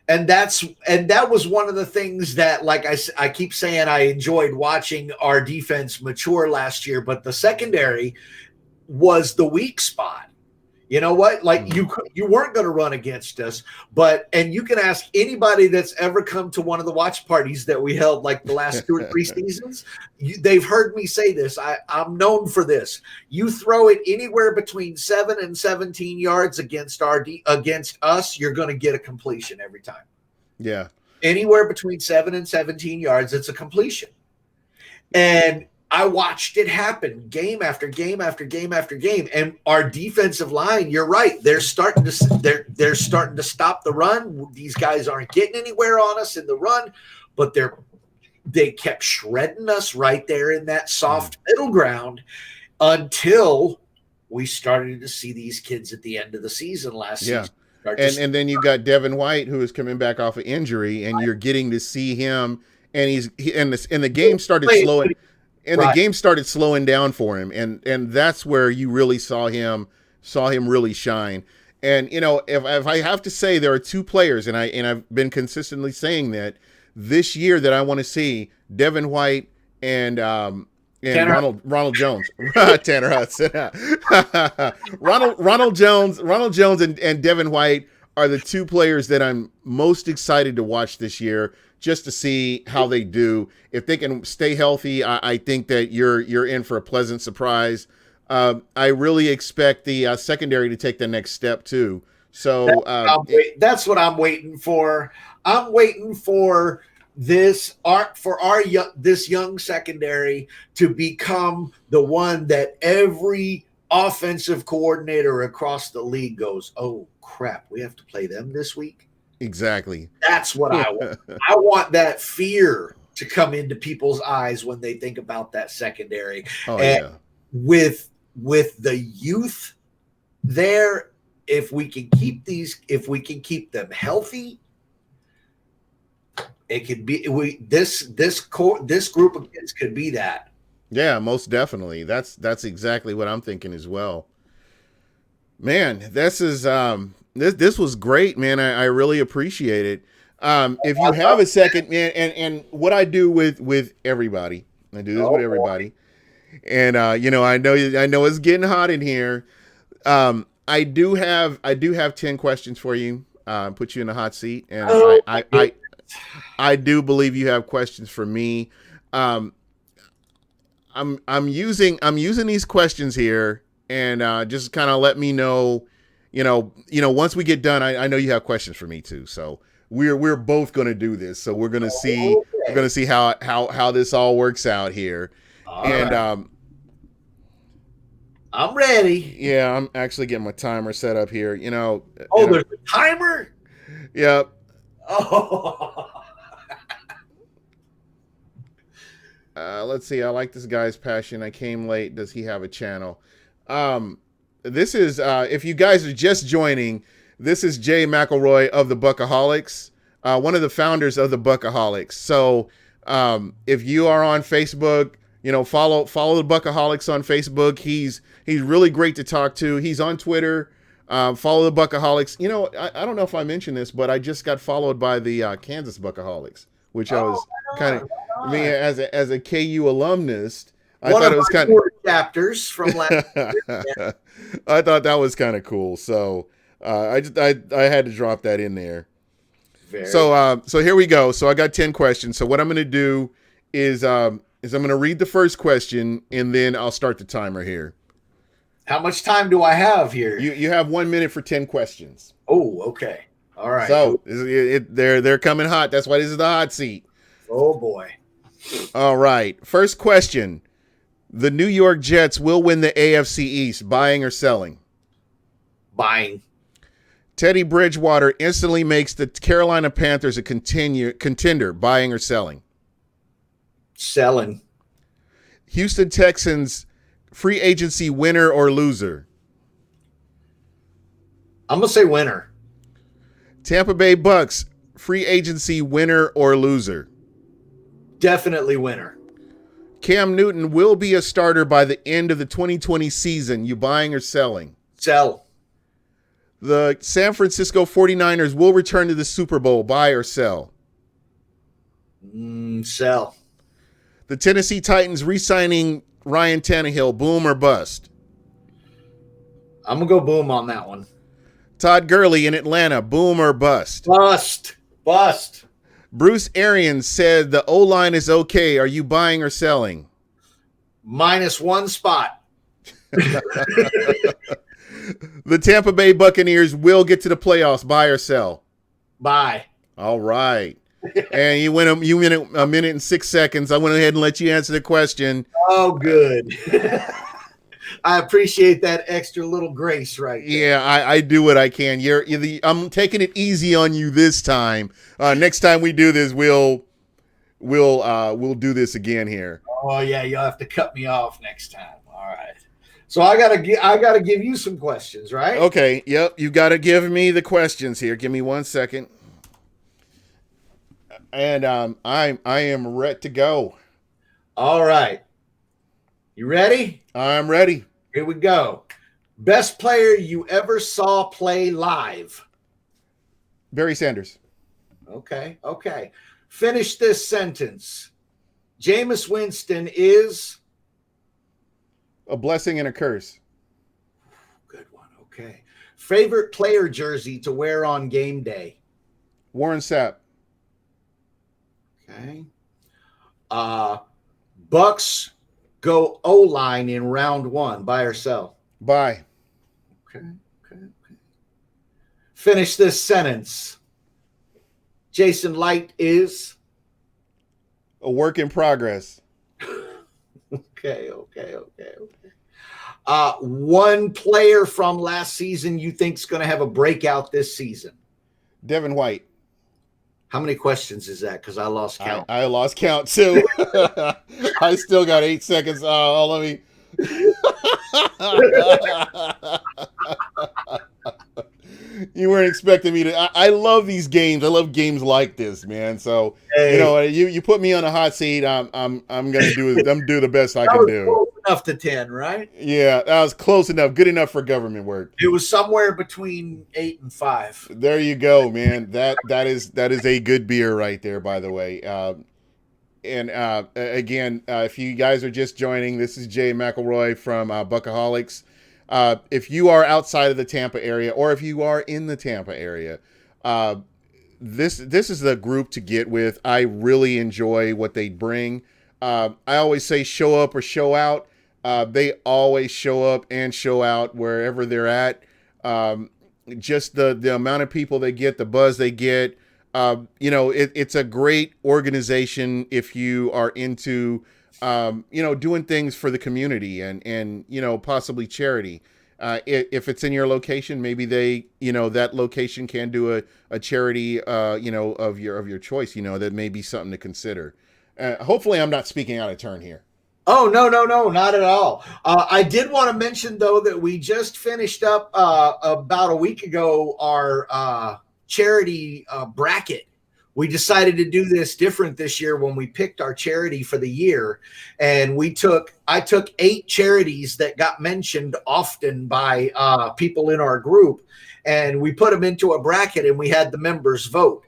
And that was one of the things that, like I keep saying, I enjoyed watching our defense mature last year, but the secondary was the weak spot. You know what? Like you weren't going to run against us, and you can ask anybody that's ever come to one of the watch parties that we held like the last 2 or 3 seasons. They've heard me say this. I'm known for this. You throw it anywhere between 7 and 17 yards against us, you're going to get a completion every time. Yeah. Anywhere between 7 and 17 yards, it's a completion. And I watched it happen game after game after game after game. And our defensive line, you're right. They're starting to stop the run. These guys aren't getting anywhere on us in the run, but they kept shredding us right there in that soft middle ground until we started to see these kids at the end of the season last season. And then you got Devin White, who is coming back off of injury, and you're getting to see him. And the game started slowing. And the game started slowing down for him, and that's where you really saw him really shine. And if I have to say, there are 2 players, and I've been consistently saying that this year that I want to see: Devin White and Ronald Jones, Tanner Hudson, Ronald Jones and Devin White are the 2 players that I'm most excited to watch this year, just to see how they do. If they can stay healthy, I think that you're in for a pleasant surprise. I really expect the secondary to take the next step too. So that's what I'm waiting for. I'm waiting for this young secondary to become the one that every offensive coordinator across the league goes, "Oh crap, we have to play them this week." Exactly. That's what I want. I want that fear to come into people's eyes when they think about that secondary. Oh, and with the youth there, if we can keep them healthy, it could be this group of kids could be that. Yeah, most definitely. That's exactly what I'm thinking as well. Man, this was great, man. I really appreciate it. If you have a second, man, and what I do with everybody, I do this with everybody, and I know it's getting hot in here. I do have 10 questions for you. Put you in the hot seat, and I do believe you have questions for me. I'm using these questions here, and just kind of let me know, once we get done, I know you have questions for me too. So we're both going to do this. So we're going to see how this all works out here. I'm ready. Yeah, I'm actually getting my timer set up here. There's a timer? Yep. Oh. Let's see. I like this guy's passion. I came late. Does he have a channel? This is, if you guys are just joining, this is Jay McElroy of the Buccoholics, one of the founders of the Buccoholics. So if you are on Facebook, follow the Buccoholics on Facebook. He's really great to talk to. He's on Twitter. Follow the Buccoholics. I don't know if I mentioned this, but I just got followed by the Kansas Buccoholics, which I was kind of, as a KU alumnus, I thought it was kind of chapters from last year. I thought that was kind of cool. So I had to drop that in there. So here we go. So I got 10 questions. So what I'm going to do is I'm going to read the first question, and then I'll start the timer here. How much time do I have here? You have 1 minute for 10 questions. Oh, okay. All right. So they're coming hot. That's why this is the hot seat. Oh boy. All right. First question. The New York Jets will win the AFC East. Buying or selling? Buying. Teddy Bridgewater instantly makes the Carolina Panthers a contender. Buying or selling? Selling. Houston Texans free agency winner or loser? I'm going to say winner. Tampa Bay Bucks free agency winner or loser? Definitely winner. Cam Newton will be a starter by the end of the 2020 season. You buying or selling? Sell. The San Francisco 49ers will return to the Super Bowl. Buy or sell? Sell. The Tennessee Titans re-signing Ryan Tannehill. Boom or bust? I'm going to go boom on that one. Todd Gurley in Atlanta. Boom or bust? Bust. Bruce Arians said the O-line is okay. Are you buying or selling? -1 spot. The Tampa Bay Buccaneers will get to the playoffs. Buy or sell? Buy. All right. And you went a minute and 6 seconds. I went ahead and let you answer the question. Oh, good. I appreciate that extra little grace right there. Yeah, I do what I can. I'm taking it easy on you this time. Next time we do this, we'll do this again here. Oh yeah, you'll have to cut me off next time. All right. So I gotta give you some questions, right? Okay. Yep. You got to give me the questions here. Give me 1 second. And I am ready to go. All right. You ready? I'm ready. Here we go. Best player you ever saw play live? Barry Sanders. Okay. Finish this sentence. Jameis Winston is A blessing and a curse. Good one. Okay. Favorite player jersey to wear on game day? Warren Sapp. Okay. Bucks go O-line in round 1. Buy or sell? Buy. Okay. Finish this sentence. Jason Light is A work in progress. Okay. One player from last season you think is going to have a breakout this season? Devin White. How many questions is that? Because I lost count. I lost count too. I still got 8 seconds. Let me. You weren't expecting me to. I love these games. I love games like this, man. So you put me on a hot seat. I'm gonna do the best I can do. enough to 10, right? Yeah, that was close enough. Good enough for government work. It was somewhere between 8 and 5. There you go, man. That is a good beer right there, by the way. And again, if you guys are just joining, this is Jay McElroy from Buccoholics. If you are outside of the Tampa area, or if you are in the Tampa area, uh, this is the group to get with. I really enjoy what they bring. I always say show up or show out. They always show up and show out wherever they're at. Just the amount of people they get, the buzz they get. It's a great organization if you are into, doing things for the community and possibly charity. If it's in your location, maybe that location can do a charity, of your choice, that may be something to consider. Hopefully I'm not speaking out of turn here. Oh, no, not at all. I did want to mention, though, that we just finished up about a week ago our charity bracket. We decided to do this different this year when we picked our charity for the year. And I took 8 charities that got mentioned often by people in our group, and we put them into a bracket, and we had the members vote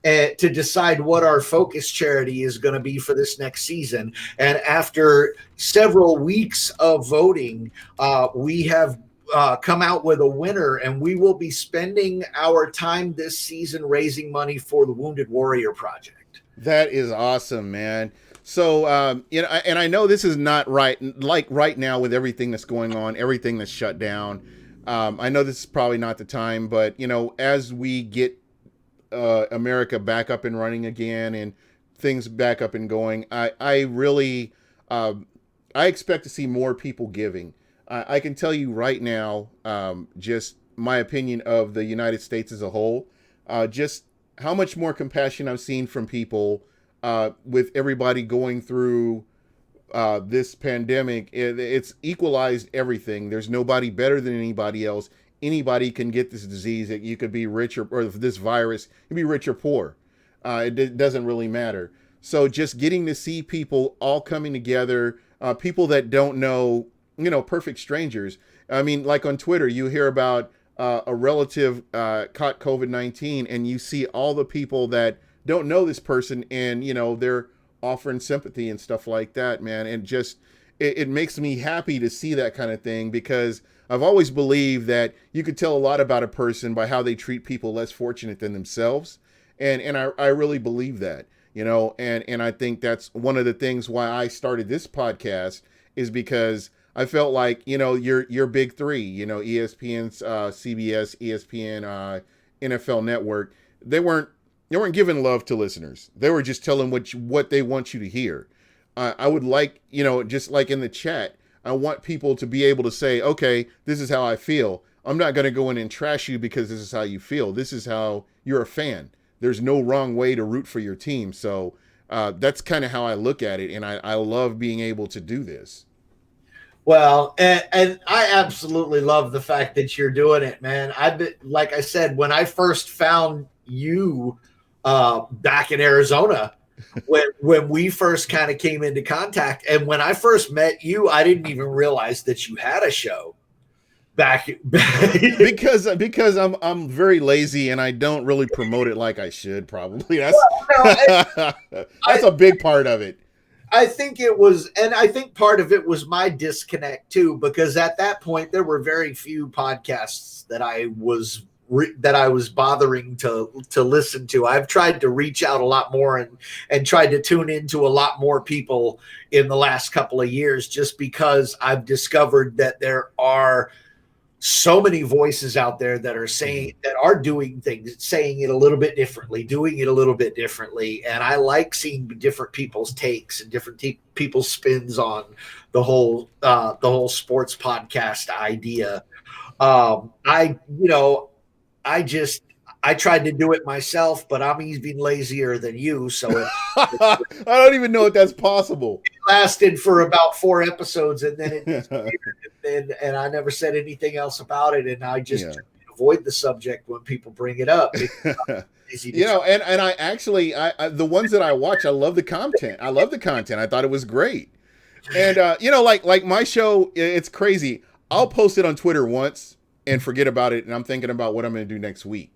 to decide what our focus charity is going to be for this next season. And after several weeks of voting, we have come out with a winner, and we will be spending our time this season raising money for the Wounded Warrior Project. That is awesome, man. So, and I know this is not right, like right now with everything that's going on, everything that's shut down. I know this is probably not the time, but, as we get America back up and running again and things back up and going, I really, I expect to see more people giving. I can tell you right now, just my opinion of the United States as a whole, just how much more compassion I've seen from people with everybody going through this pandemic. It's equalized everything. There's nobody better than anybody else. Anybody can get this disease. You could be rich or this virus, you can be rich or poor. It doesn't really matter. So just getting to see people all coming together, people that don't know, perfect strangers. I mean, like on Twitter, you hear about a relative caught COVID-19, and you see all the people that don't know this person, and, they're offering sympathy and stuff like that, man. And just, it makes me happy to see that kind of thing, because I've always believed that you could tell a lot about a person by how they treat people less fortunate than themselves. And I really believe that, and I think that's one of the things why I started this podcast, is because I felt like, your big three, ESPN's, CBS, ESPN, NFL Network, they weren't giving love to listeners. They were just telling what they want you to hear. I would like, just like in the chat, I want people to be able to say, okay, this is how I feel. I'm not going to go in and trash you because this is how you feel. This is how you're a fan. There's no wrong way to root for your team. So that's kind of how I look at it. And I love being able to do this. Well, and I absolutely love the fact that you're doing it, man. Like I said, when I first found you back in Arizona, when we first kind of came into contact, and when I first met you, I didn't even realize that you had a show back because I'm very lazy and I don't really promote it like I should. Probably that's that's a big part of it. I think it was, and I think part of it was my disconnect too, because at that point there were very few podcasts that I was bothering to listen to. I've tried to reach out a lot more and tried to tune into a lot more people in the last couple of years, just because I've discovered that there are so many voices out there that are doing things, saying it a little bit differently, doing it a little bit differently. And I like seeing different people's takes and different people's spins on the whole sports podcast idea. I tried to do it myself, but I'm even lazier than you. So I don't even know if that's possible. It lasted for about 4 episodes, and then it disappeared, and I never said anything else about it. And I just avoid the subject when people bring it up. And I actually, the ones that I watch, I love the content. I thought it was great. And like my show, it's crazy. I'll post it on Twitter once and forget about it, and I'm thinking about what I'm going to do next week.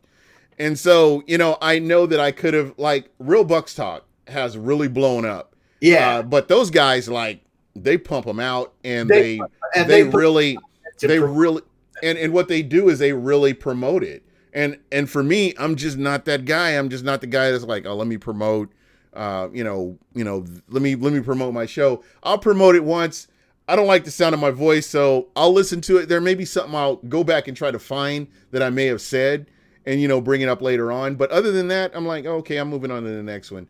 And so, I know that I could have, like, Real Bucks Talk has really blown up. Yeah. But those guys, like, they pump them out, and They they put really to they promote. really and what they do is they really promote it. And for me, I'm just not that guy. I'm just not the guy that's like, oh, let me promote let me promote my show. I'll promote it once. I don't like the sound of my voice, so I'll listen to it. There may be something I'll go back and try to find that I may have said and bring it up later on. But other than that, I'm like, okay, I'm moving on to the next one.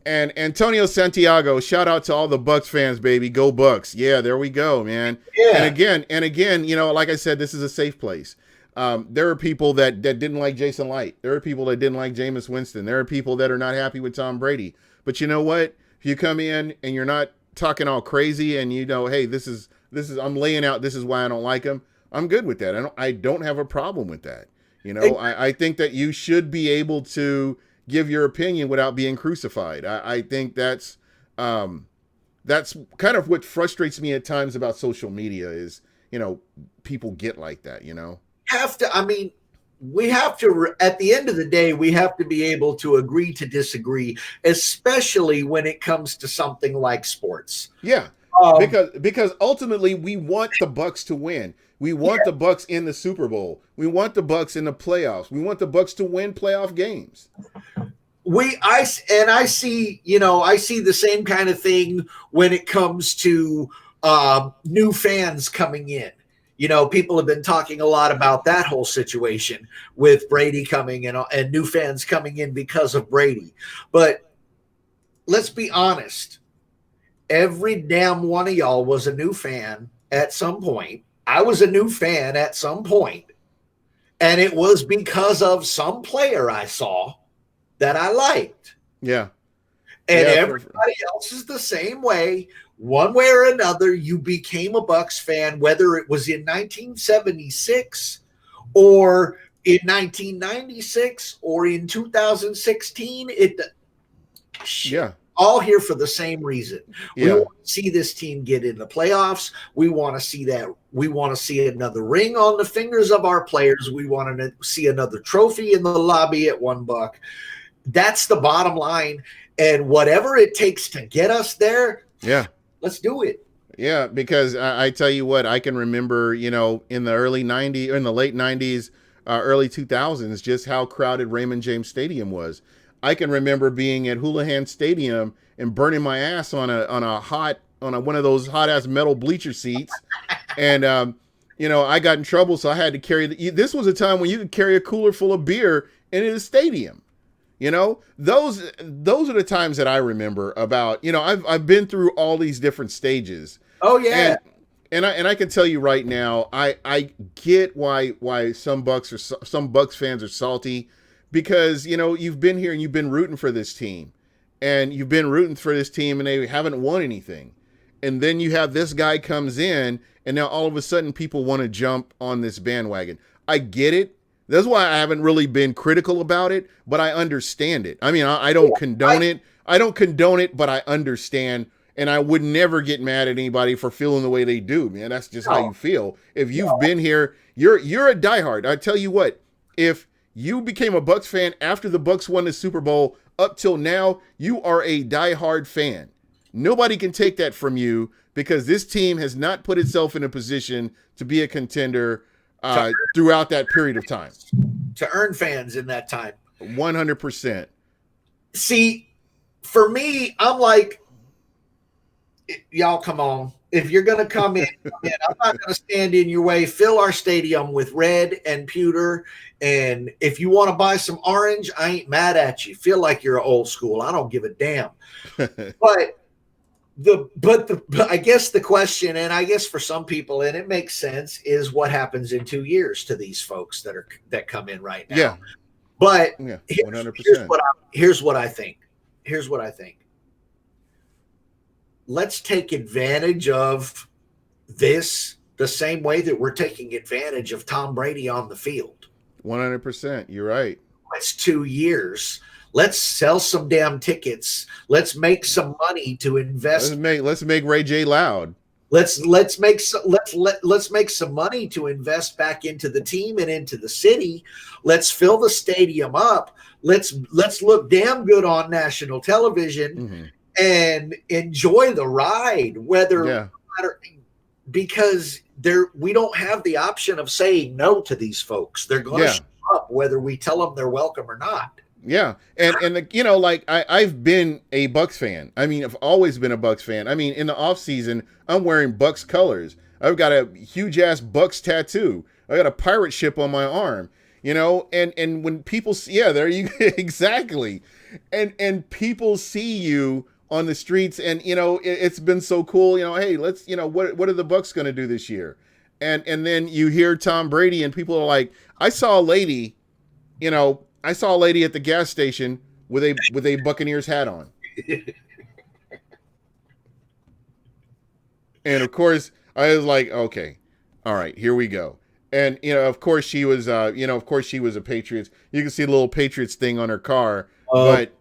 And Antonio Santiago, shout out to all the Bucks fans, baby. Go Bucks. Yeah, there we go, man. Yeah. And again, like I said, this is a safe place. There are people that didn't like Jason Light. There are people that didn't like Jameis Winston. There are people that are not happy with Tom Brady. But you know what? If you come in and you're not talking all crazy and hey, this is I'm laying out, this is why I don't like him, I'm good with that. I don't have a problem with that. I think that you should be able to give your opinion without being crucified. I think that's kind of what frustrates me at times about social media is, people get like that, We have to, at the end of the day, we have to be able to agree to disagree, especially when it comes to something like sports. Yeah. Because ultimately we want the Bucks to win. We want the Bucks in the Super Bowl. We want the Bucks in the playoffs. We want the Bucks to win playoff games. I see the same kind of thing when it comes to new fans coming in. People have been talking a lot about that whole situation with Brady coming and new fans coming in because of Brady. But let's be honest. Every damn one of y'all was a new fan at some point. I was a new fan at some point. And it was because of some player I saw that I liked. Yeah. And everybody else is the same way. One way or another, you became a Bucks fan, whether it was in 1976 or in 1996 or in 2016. All here for the same reason. Yeah. We want to see this team get in the playoffs. We want to see that. We want to see another ring on the fingers of our players. We want to see another trophy in the lobby at $1. That's the bottom line. And whatever it takes to get us there, let's do it. Yeah, because I tell you what, I can remember, in the early 90s, or in the late 90s, early 2000s, just how crowded Raymond James Stadium was. I can remember being at Houlihan Stadium and burning my ass on one of those hot ass metal bleacher seats, and I got in trouble, so I had to carry. This was a time when you could carry a cooler full of beer into the stadium. Those are the times that I remember about. I've been through all these different stages. Oh yeah. And I can tell you right now, I get why some Bucks fans are salty. Because, you've been here and you've been rooting for this team. And you've been rooting for this team and they haven't won anything. And then you have this guy comes in and now all of a sudden people want to jump on this bandwagon. I get it. That's why I haven't really been critical about it, but I understand it. I mean, I don't condone it. I don't condone it, but I understand. And I would never get mad at anybody for feeling the way they do, man. That's just how you feel. If you've been here, you're a diehard. I tell you what, if you became a Bucks fan after the Bucks won the Super Bowl up till now, you are a diehard fan. Nobody can take that from you because this team has not put itself in a position to be a contender throughout that period of time. To earn fans in that time. 100%. See, for me, I'm like, y'all come on. If you're going to come in, I'm not going to stand in your way. Fill our stadium with red and pewter. And if you want to buy some orange, I ain't mad at you. Feel like you're old school. I don't give a damn. But I guess the question, and I guess for some people, and it makes sense, is what happens in 2 years to these folks that come in right now. Yeah. But 100%. Here's what I think. Let's take advantage of this the same way that we're taking advantage of Tom Brady on the field. 100%. You're right. It's 2 years. Let's sell some damn tickets. Let's make some money to invest. Let's make Ray J loud. Let's make some money to invest back into the team and into the city. Let's fill the stadium up. Let's look damn good on national television and enjoy the ride. Because we don't have the option of saying no to these folks. They're going to show up whether we tell them they're welcome or not. Yeah. And you know, like I've been a Bucks fan. I mean, I've always been a Bucks fan. I mean, in the off season, I'm wearing Bucks colors. I've got a huge ass Bucks tattoo. I got a pirate ship on my arm, you know, and when people see, there you exactly. And people see you on the streets, and you know, it's been so cool, you know, hey, let's, you know, what are the Bucks going to do this year? And then you hear Tom Brady and people are like, I saw a lady at the gas station with a Buccaneers hat on. And of course, I was like, okay, all right, here we go. And you know, of course she was a Patriots. You can see a little Patriots thing on her car, but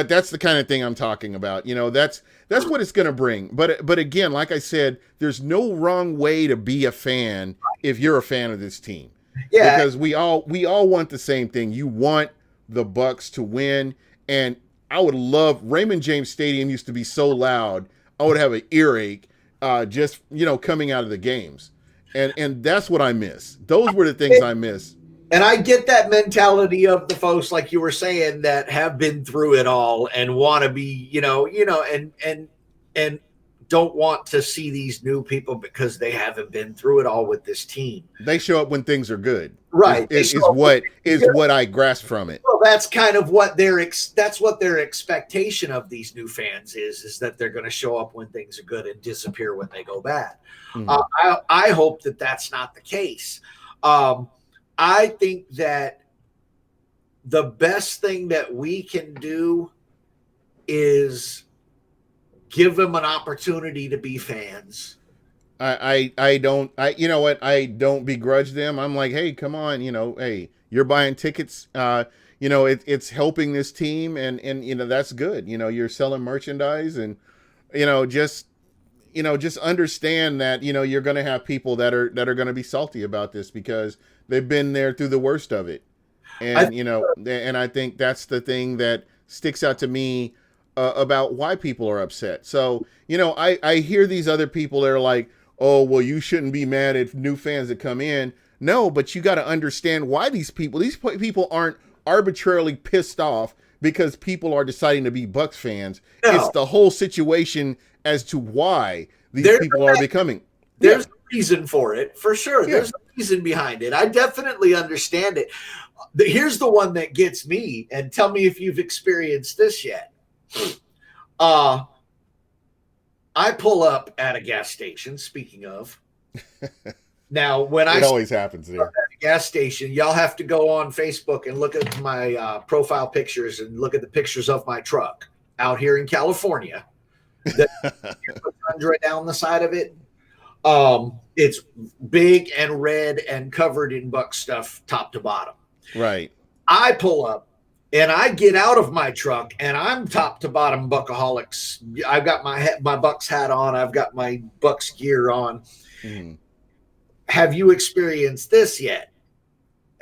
that's the kind of thing I'm talking about. You know, that's what it's going to bring. But again, like I said, there's no wrong way to be a fan if you're a fan of this team. Yeah, because we all want the same thing. You want the Bucks to win, and I would love. Raymond James Stadium used to be so loud, I would have an earache just, you know, coming out of the games, and that's what I miss. Those were the things I miss. And I get that mentality of the folks, like you were saying, that have been through it all and want to be, and don't want to see these new people because they haven't been through it all with this team. They show up when things are good, right? Is what I grasp from it. Well, that's kind of what their expectation of these new fans is that they're going to show up when things are good and disappear when they go bad. I hope that that's not the case. I think that the best thing that we can do is give them an opportunity to be fans. I don't begrudge them. I'm like, hey, come on, you know, hey, you're buying tickets. You know, it's helping this team, and you know, that's good. You know, you're selling merchandise, and just understand that, you know, you're going to have people that are going to be salty about this because they've been there through the worst of it. And, and I think that's the thing that sticks out to me about why people are upset. So, you know, I hear these other people that are like, oh, well, you shouldn't be mad at new fans that come in. No, but you got to understand why these people aren't arbitrarily pissed off because people are deciding to be Bucks fans. No. It's the whole situation as to why these people are becoming. There's a reason for it, for sure. Yeah. There's a reason behind it. I definitely understand it. Here's the one that gets me, and tell me if you've experienced this yet. I pull up at a gas station, speaking of. Now, when it always happens there. At a gas station, y'all have to go on Facebook and look at my profile pictures and look at the pictures of my truck out here in California. The Tundra down the side of it. It's big and red and covered in Buck stuff top to bottom. Right. I pull up and I get out of my truck and I'm top to bottom Buccoholics. I've got my Bucks hat on. I've got my Bucks gear on. Mm-hmm. Have you experienced this yet?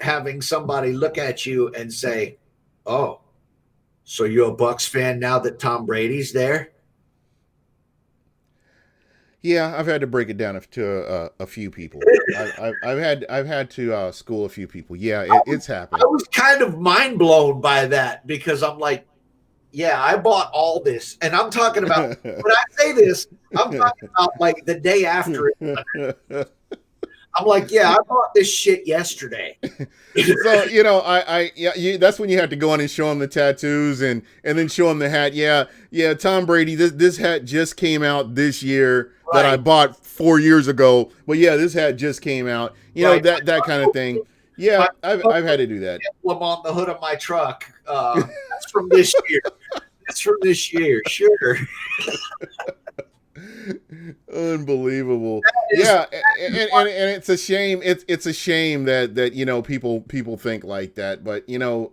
Having somebody look at you and say, oh, so you're a Bucks fan now that Tom Brady's there? Yeah, I've had to break it down to a few people. I've had to school a few people. Yeah, it's happened. I was kind of mind blown by that because I'm like, yeah, I bought all this, and I'm talking about when I say this, I'm talking about like the day after it. I'm like, yeah, I bought this shit yesterday. So, you know, that's when you have to go on and show them the tattoos and then show them the hat. Yeah, Tom Brady, this hat just came out this year. Right. That I bought 4 years ago. But yeah, this hat just came out. You know, that kind of thing. Yeah, I've had to do that. Emblem on the hood of my truck. That's from this year. That's from this year, sure. Unbelievable. Is Yeah, and it's a shame. It's a shame that people think like that. But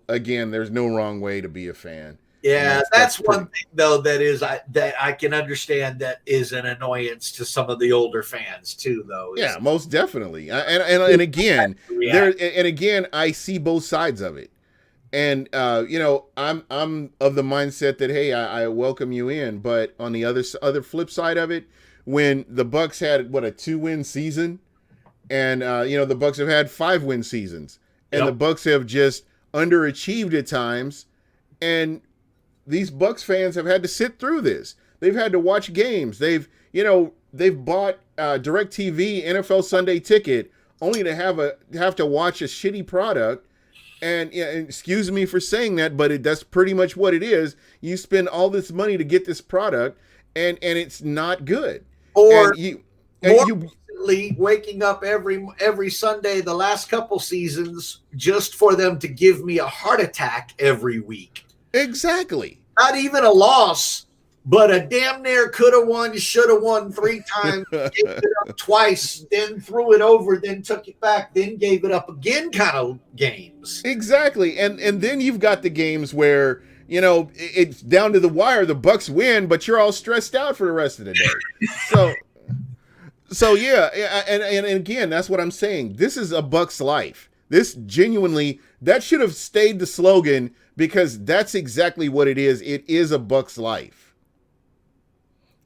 again, there's no wrong way to be a fan, and yeah, that's that's pretty. one thing though that I can understand that is an annoyance to some of the older fans too. Though Yeah, is most definitely. And again, there react. and again, I see both sides of it. And I'm of the mindset that hey, I welcome you in, but on the other flip side of it, when the Bucks had what a 2-win season, and the Bucks have had 5-win seasons, and the Yep. Bucks have just underachieved at times, and these Bucks fans have had to sit through this. They've had to watch games. They've bought DirecTV NFL Sunday Ticket only to have to watch a shitty product. And, yeah, excuse me for saying that, but that's pretty much what it is. You spend all this money to get this product, and it's not good. Or And you and more you recently, waking up every Sunday the last couple seasons just for them to give me a heart attack every week. exactly. Not even a loss, but a damn near could have won, should have won 3 times, gave it up twice, then threw it over, then took it back, then gave it up again kind of games. Exactly. And then you've got the games where, it's down to the wire, the Bucks win, but you're all stressed out for the rest of the day. So yeah, and again, that's what I'm saying. This is a Bucks life. This genuinely, that should have stayed the slogan because that's exactly what it is. It is a Bucks life.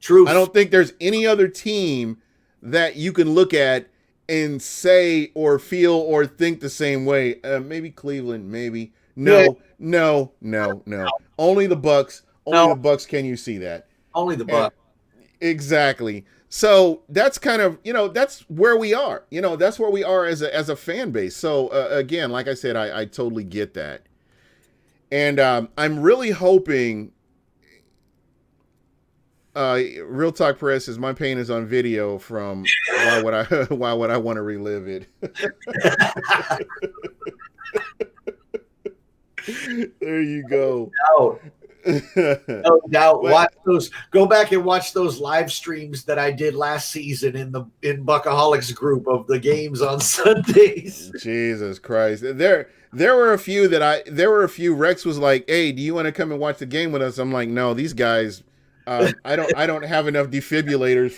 I Truth. don't think there's any other team that you can look at and say or feel or think the same way. Maybe Cleveland, maybe. Yeah, No, no, no, no. Only the Bucks. Only no, the Bucks can you see that. only the And Buck. exactly. So that's kind of, that's where we are. That's where we are as a fan base. So again, like I said, I totally get that. And I'm really hoping Real Talk Press says my pain is on video from why would I want to relive it? There you go. No, no doubt. But Watch those. Go back and watch those live streams that I did last season in Buccoholics group of the games on Sundays. Jesus Christ. There were a few Rex was like, "Hey, do you want to come and watch the game with us?" I'm like, "No, these guys I don't have enough defibrillators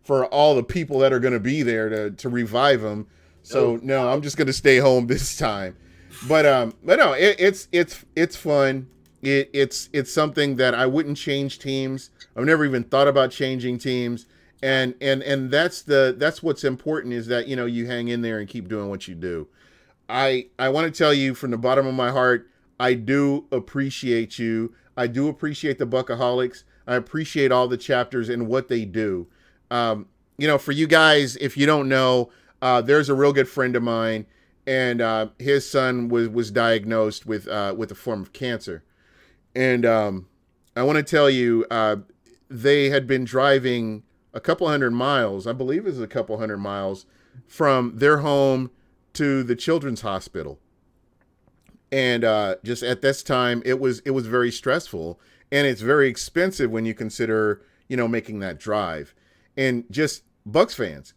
for all the people that are going to be there to revive them. So no, I'm just going to stay home this time." But no, it's fun. It's something that I wouldn't change teams. I've never even thought about changing teams. And that's what's important is that you hang in there and keep doing what you do. I want to tell you from the bottom of my heart, I do appreciate you. I do appreciate the Buccoholics. I appreciate all the chapters and what they do. For you guys, if you don't know, there's a real good friend of mine, and his son was diagnosed with a form of cancer. And I want to tell you, they had been driving a couple hundred miles, I believe it was a couple hundred miles, from their home to the children's hospital. And just at this time, it was very stressful, and it's very expensive when you consider making that drive. And just Bucks fans,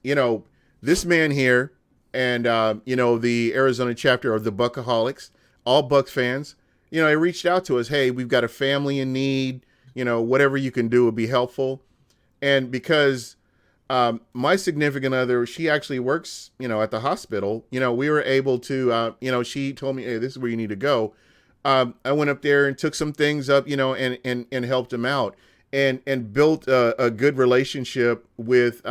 this man here, and the Arizona chapter of the Buccoholics, all Bucks fans, he reached out to us. Hey, we've got a family in need. Whatever you can do would be helpful. And because my significant other, she actually works, at the hospital. We were able to, she told me, hey, this is where you need to go. I went up there and took some things up, and helped him out, and built a good relationship with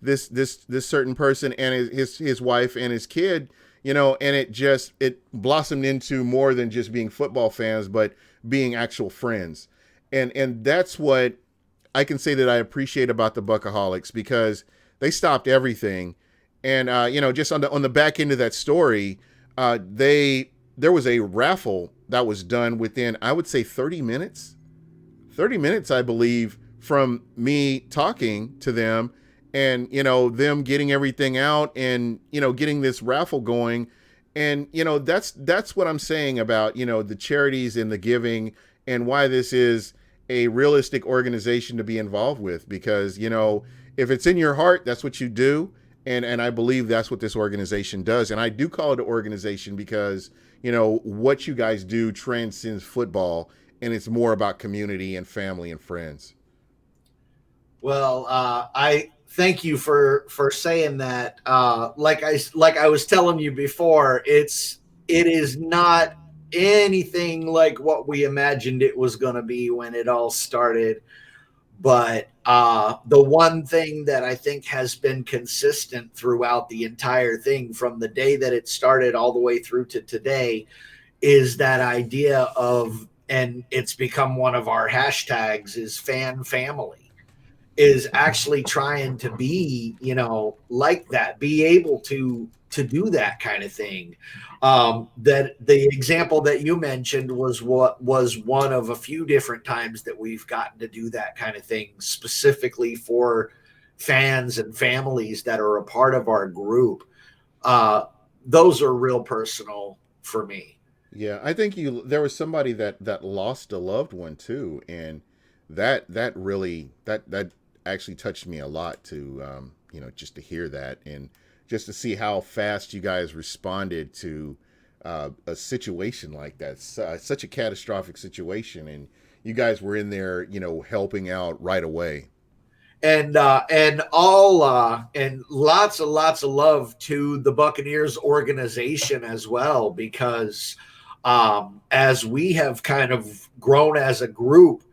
this certain person and his wife and his kid, and it blossomed into more than just being football fans, but being actual friends. And that's what I can say that I appreciate about the Buccoholics, because they stopped everything. And, just on the back end of that story, there was a raffle that was done within, I would say 30 minutes, I believe, from me talking to them and, them getting everything out and, getting this raffle going. And, that's what I'm saying about, the charities and the giving and why this is a realistic organization to be involved with, because if it's in your heart, that's what you do. And I believe that's what this organization does. And I do call it an organization because what you guys do transcends football, and it's more about community and family and friends. Well, I thank you for saying that. Like I was telling you before, it is not anything like what we imagined it was going to be when it all started. But the one thing that I think has been consistent throughout the entire thing, from the day that it started all the way through to today, is that idea of, and it's become one of our hashtags, is fan family, is actually trying to be, like that, be able to do that kind of thing. That the example that you mentioned was what was one of a few different times that we've gotten to do that kind of thing specifically for fans and families that are a part of our group. Those are real personal for me. Yeah, I think there was somebody that lost a loved one too, and that really that actually touched me a lot to just to hear that, and just to see how fast you guys responded to a situation like that, such a catastrophic situation, and you guys were in there, helping out right away. And lots of love to the Buccaneers organization as well, because as we have kind of grown as a group,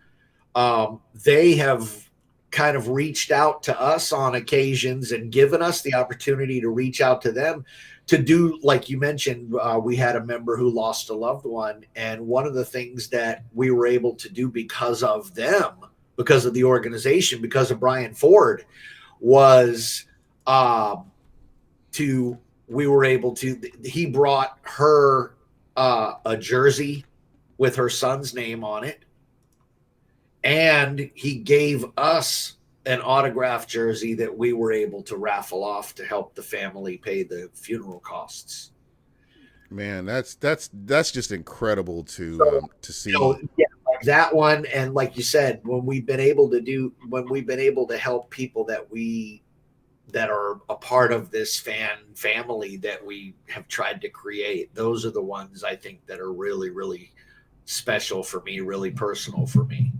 they have kind of reached out to us on occasions and given us the opportunity to reach out to them to do, like you mentioned, we had a member who lost a loved one. And one of the things that we were able to do because of them, because of the organization, because of Brian Ford, was we were able to, he brought her a jersey with her son's name on it, and he gave us an autographed jersey that we were able to raffle off to help the family pay the funeral costs. Man, that's just incredible So, to see. yeah, like that one, and like you said, when we've been able to help people that are a part of this fan family that we have tried to create, those are the ones I think that are really, really special for me, really personal for me.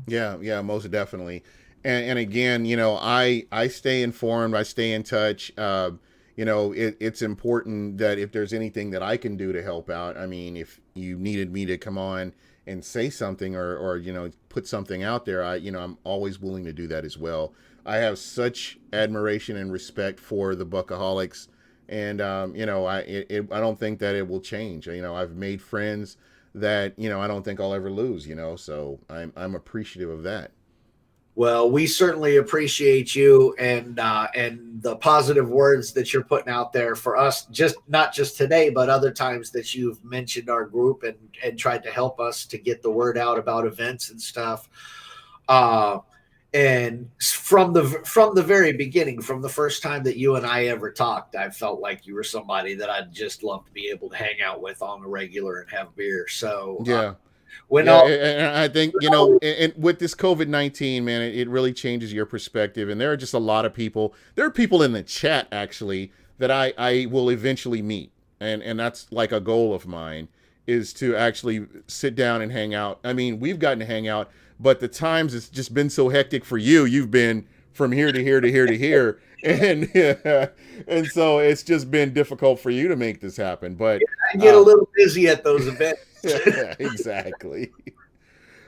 Yeah, yeah, most definitely. And again, I stay informed, I stay in touch. It's important that if there's anything that I can do to help out, I mean, if you needed me to come on and say something, or put something out there, I'm always willing to do that as well. I have such admiration and respect for the Buccoholics, and I don't think that it will change. I've made friends that I don't think I'll ever lose. So I'm appreciative of that. Well, we certainly appreciate you, and the positive words that you're putting out there for us, just not just today, but other times that you've mentioned our group and tried to help us to get the word out about events and stuff. Uh, and from the very beginning, from the first time that you and I ever talked, I felt like you were somebody that I'd just love to be able to hang out with on the regular and have beer. So Yeah. when Yeah, all, and I think when all and with this COVID-19, man, it really changes your perspective. And there are just a lot of people. There are people in the chat actually that I will eventually meet, and that's like a goal of mine, is to actually sit down and hang out. I mean, we've gotten to hang out, but the times it's just been so hectic for you. You've been from here to here to here to here, and and so it's just been difficult for you to make this happen. But I get a little busy at those events. exactly.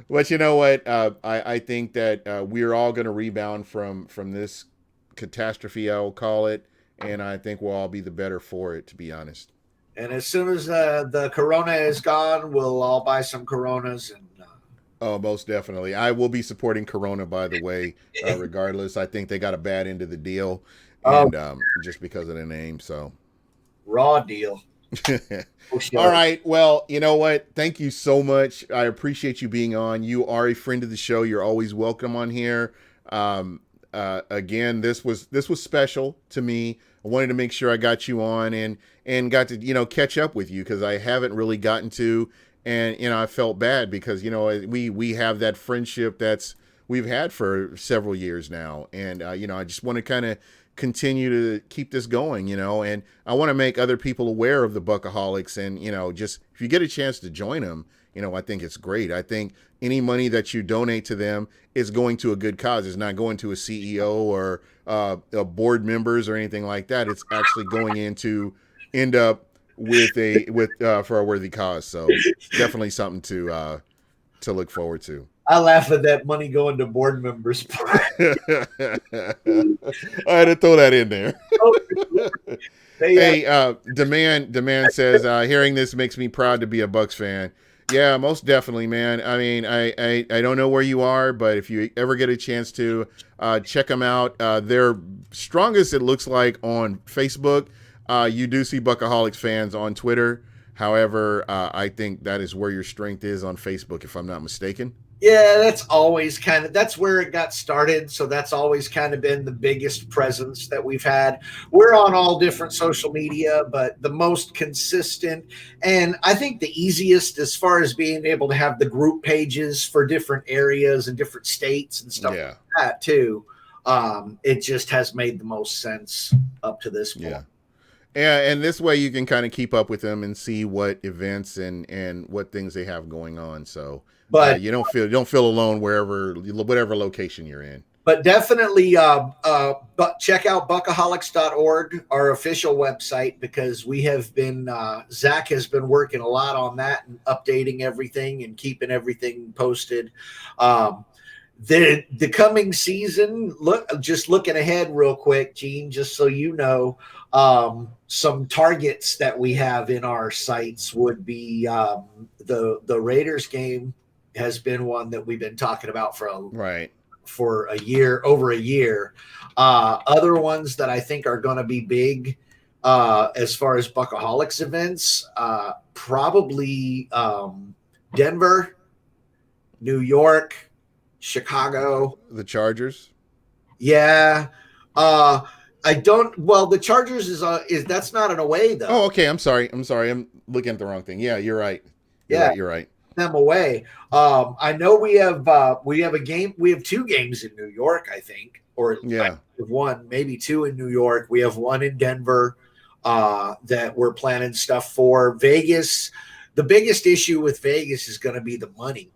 But you know what? I think that we're all going to rebound from this catastrophe, I'll call it, and I think we'll all be the better for it, to be honest. And as soon as the Corona is gone, we'll all buy some Coronas. And Oh, most definitely. I will be supporting Corona, by the way, regardless. I think they got a bad end of the deal, uh, and just because of the name. So, raw deal. For all sure. right. Well, you know what? Thank you so much. I appreciate you being on. You are a friend of the show. You're always welcome on here. Again, this was special to me. I wanted to make sure I got you on and got to catch up with you, because I haven't really gotten to. And I felt bad because we have that friendship that's we've had for several years now, and I just want to kind of continue to keep this going, and I want to make other people aware of the Buccoholics, and just if you get a chance to join them, I think it's great. I think any money that you donate to them is going to a good cause. It's not going to a CEO or board members or anything like that. It's actually going into end up with for a worthy cause. So definitely something to look forward to. I laugh at that money going to board members. I had to throw that in there. Hey, demand says hearing this makes me proud to be a Bucks fan. Yeah, most definitely, man. I mean, I don't know where you are, but if you ever get a chance to check them out, they're strongest, it looks like, on Facebook. You do see Buccoholics fans on Twitter. However, I think that is where your strength is on Facebook, if I'm not mistaken. Yeah, that's where it got started. So that's always kind of been the biggest presence that we've had. We're on all different social media, but the most consistent and I think the easiest as far as being able to have the group pages for different areas and different states and stuff like that too. It just has made the most sense up to this point. Yeah. Yeah, and this way you can kind of keep up with them and see what events and what things they have going on. So, but you don't feel alone whatever location you're in. But definitely, but check out Buccoholics.org, our official website, because we have been Zach has been working a lot on that and updating everything and keeping everything posted. The coming season, looking ahead real quick, Gene, just so you know, some targets that we have in our sights would be the Raiders game has been one that we've been talking about for a year, over a year. Other ones that I think are going to be big as far as Buccoholics events, probably Denver, New York, Chicago, the Chargers. Yeah. The Chargers is that's not an away though. Oh, okay. I'm sorry. I'm looking at the wrong thing. Yeah, you're right. You're right. Them away. I know we have a game. We have 2 games in New York, I think, or one, maybe 2 in New York. We have 1 in Denver that we're planning stuff for. Vegas. The biggest issue with Vegas is going to be the money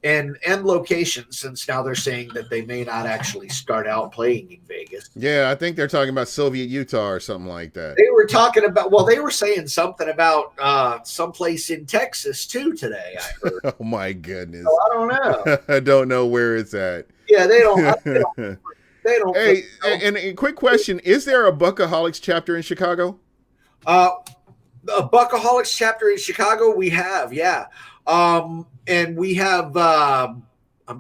and location, since now they're saying that they may not actually start out playing in Vegas. Yeah, I think they're talking about Soviet Utah or something like that. They were talking about, they were saying something about someplace in Texas too today, I heard. Oh my goodness. So I don't know. I don't know where it's at. Yeah, they don't. Hey, and a quick question: is there a Buccoholics chapter in Chicago? A Buccoholics chapter in Chicago, we have, yeah. And we have, I'm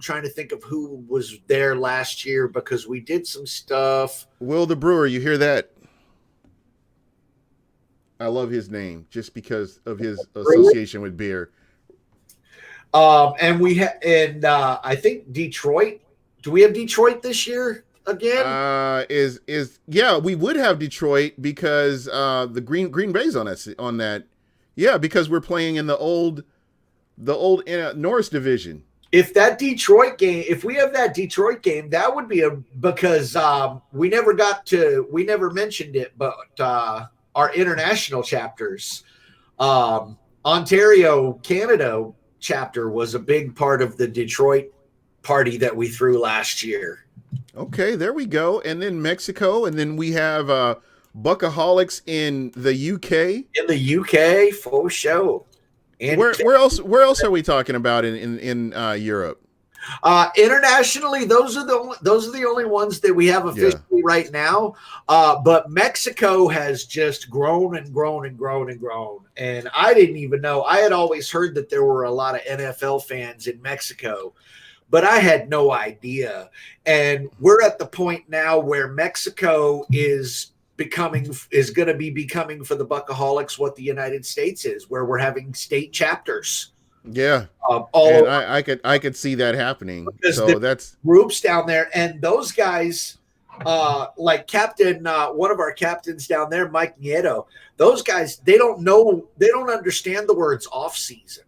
trying to think of who was there last year because we did some stuff. Will the Brewer, you hear that? I love his name just because of his association with beer. And I think Detroit. Do we have Detroit this year again? We would have Detroit because the Green Bay's on that. Yeah, because we're playing in the old Norris division. If we have that Detroit game, that would be because we never mentioned it, but our international chapters, Ontario, Canada chapter was a big part of the Detroit party that we threw last year. Okay, there we go. And then Mexico, and then we have Buccoholics in the UK. In the UK, for sure. And where else are we talking about in Europe? Internationally, those are the only ones that we have officially right now. But Mexico has just grown and grown and grown and grown. And I didn't even know. I had always heard that there were a lot of NFL fans in Mexico, but I had no idea. And we're at the point now where Mexico is going to be becoming for the Buccoholics what the United States is, where we're having state chapters. Yeah, I could see that happening. So that's groups down there, and those guys, like Captain, one of our captains down there, Mike Nieto. Those guys, they don't understand the words off season.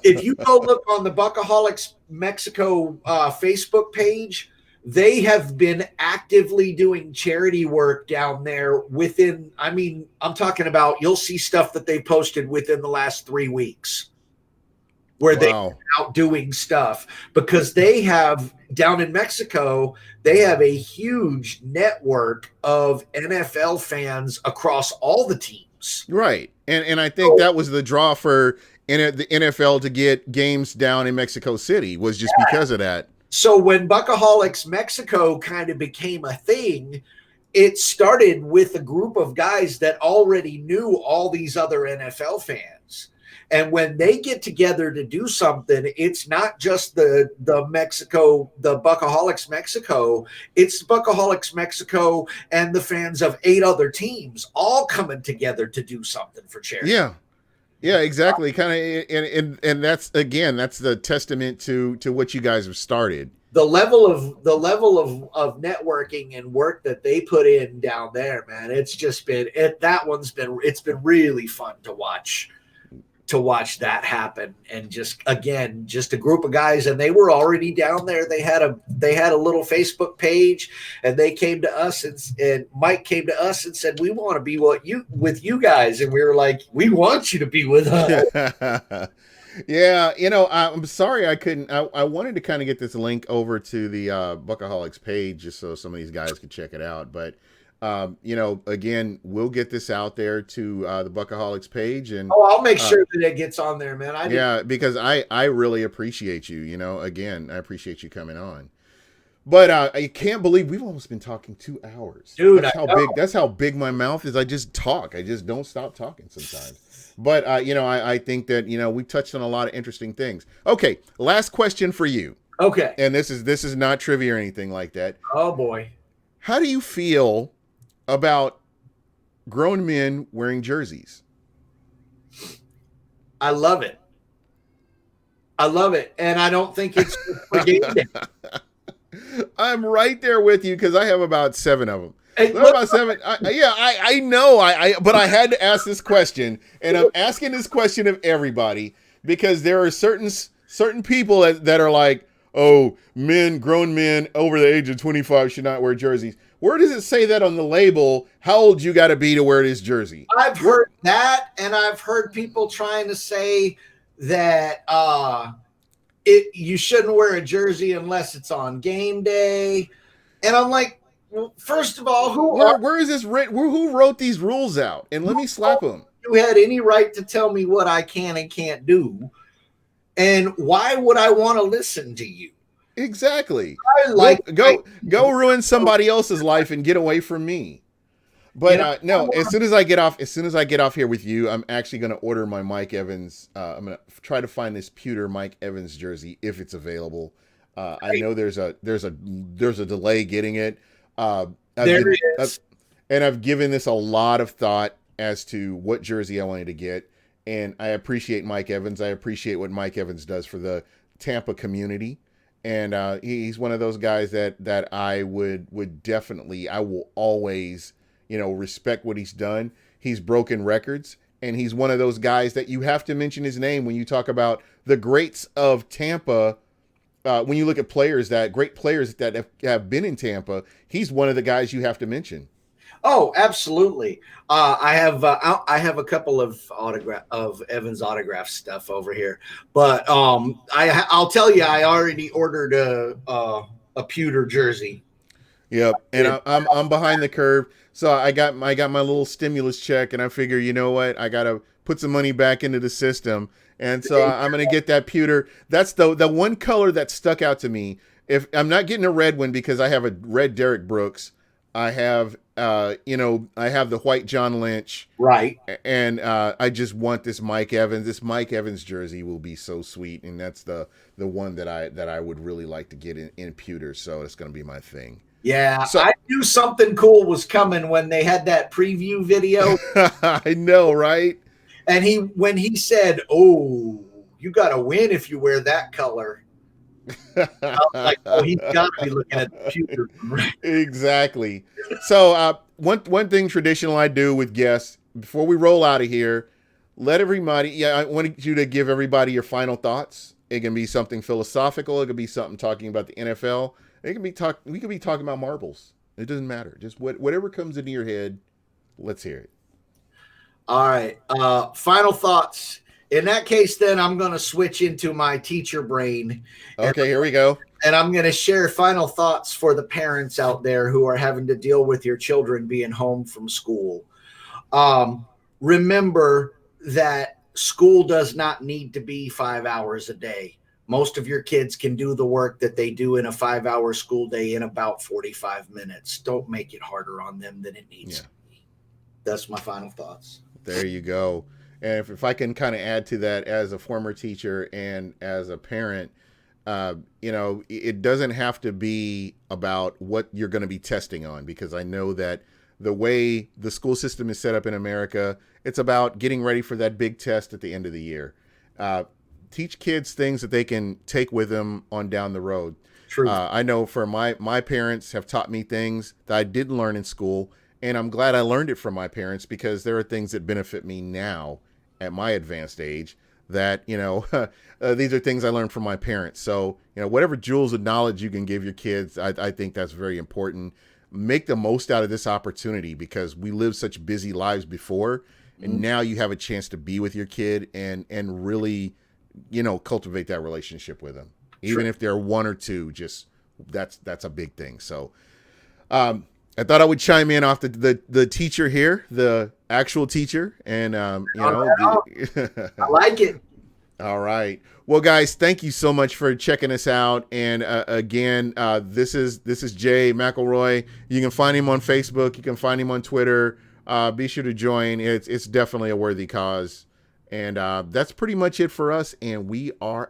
If you go look on the Buccoholics Mexico Facebook page, they have been actively doing charity work down there within, I mean, I'm talking about, you'll see stuff that they posted within the last 3 weeks where they're Wow. out doing stuff, because they have down in Mexico, they have a huge network of NFL fans across all the teams. Right. And I think that was the draw for the NFL to get games down in Mexico City, was just because of that. So when Buccoholics Mexico kind of became a thing, it started with a group of guys that already knew all these other NFL fans. And when they get together to do something, it's not just the Buccoholics Mexico, it's Buccoholics Mexico and the fans of 8 other teams all coming together to do something for charity. Yeah. Yeah, exactly. Kind of, and that's, again, that's the testament to what you guys have started. The level of networking and work that they put in down there, man, it's just been it's been really fun to watch that happen. And just a group of guys, and they were already down there. They had a little Facebook page, and they came to us, and Mike came to us and said, we want to be with you guys. And we were like, we want you to be with us. Yeah, I'm sorry I couldn't. I wanted to kind of get this link over to the Buccoholics page just so some of these guys could check it out. But again, we'll get this out there to the Buccoholics page, and I'll make sure that it gets on there, man. Because I really appreciate you. Again, I appreciate you coming on. But I can't believe we've almost been talking 2 hours, dude. That's how big my mouth is. I just talk. I just don't stop talking sometimes. But I think that we touched on a lot of interesting things. Okay, last question for you. Okay, and this is not trivia or anything like that. Oh boy, how do you feel about grown men wearing jerseys? I love it, and I don't think it's for game day. I'm right there with you because I have about 7 of them. Hey, about 7. I know. But I had to ask this question, and I'm asking this question of everybody because there are certain people that are like, oh, grown men over the age of 25 should not wear jerseys. Where does it say that on the label? How old you got to be to wear this jersey? I've heard that, and I've heard people trying to say that you shouldn't wear a jersey unless it's on game day, and I'm like, well, first of all, where is this written? Who wrote these rules out? And let me slap them. You had any right to tell me what I can and can't do, and why would I want to listen to you? Exactly. Go ruin somebody else's life and get away from me. But no, as soon as I get off here with you, I'm actually going to order my Mike Evans. I'm going to try to find this pewter Mike Evans jersey if it's available. I know there's a delay getting it. I've given this a lot of thought as to what jersey I wanted to get, and I appreciate Mike Evans. I appreciate what Mike Evans does for the Tampa community, and he's one of those guys that I would definitely, I will always respect what he's done. He's broken records, and he's one of those guys that you have to mention his name when you talk about the greats of Tampa. When you look at great players that have been in Tampa, he's one of the guys you have to mention. Oh, absolutely. I have a couple of Evans autograph stuff over here, but I'll tell you, I already ordered a pewter jersey. Yep, and I'm behind the curve, so I got my little stimulus check, and I figure, you know what, I gotta put some money back into the system. And so I'm going to get that pewter. That's the one color that stuck out to me. If I'm not getting a red one because I have a red Derek Brooks, I have, I have the white John Lynch. Right. And I just want this Mike Evans. This Mike Evans jersey will be so sweet. And that's the one that I would really like to get in pewter. So it's going to be my thing. Yeah, so, I knew something cool was coming when they had that preview video. I know, right? And when he said, "Oh, you got to win if you wear that color," I was like, "Oh, he's got to be looking at the future." Exactly. So one thing traditional I do with guests before we roll out of here, let everybody. Yeah, I wanted you to give everybody your final thoughts. It can be something philosophical. It could be something talking about the NFL. It can be talk. We could be talking about marbles. It doesn't matter. Just whatever comes into your head. Let's hear it. All right. Final thoughts. In that case, then I'm going to switch into my teacher brain, and Okay, here we go. I'm going to share final thoughts for the parents out there who are having to deal with your children being home from school. Remember that school does not need to be 5 hours a day. Most of your kids can do the work that they do in a 5-hour school day in about 45 minutes. Don't make it harder on them than it needs to be. That's my final thoughts. There you go. And if I can kind of add to that, as a former teacher and as a parent, it doesn't have to be about what you're going to be testing on, because I know that the way the school system is set up in America, it's about getting ready for that big test at the end of the year. Teach kids things that they can take with them on down the road. True. I know for my parents have taught me things that I didn't learn in school, and I'm glad I learned it from my parents, because there are things that benefit me now at my advanced age that, these are things I learned from my parents. So, whatever jewels of knowledge you can give your kids, I think that's very important. Make the most out of this opportunity, because we lived such busy lives before, and now you have a chance to be with your kid and really, cultivate that relationship with them. Even if they're one or two, just that's a big thing. So, I thought I would chime in off the teacher here, the actual teacher, and I like it. All right. Well, guys, thank you so much for checking us out. And again, this is Jay McElroy. You can find him on Facebook. You can find him on Twitter. Be sure to join. It's definitely a worthy cause. And that's pretty much it for us. And we are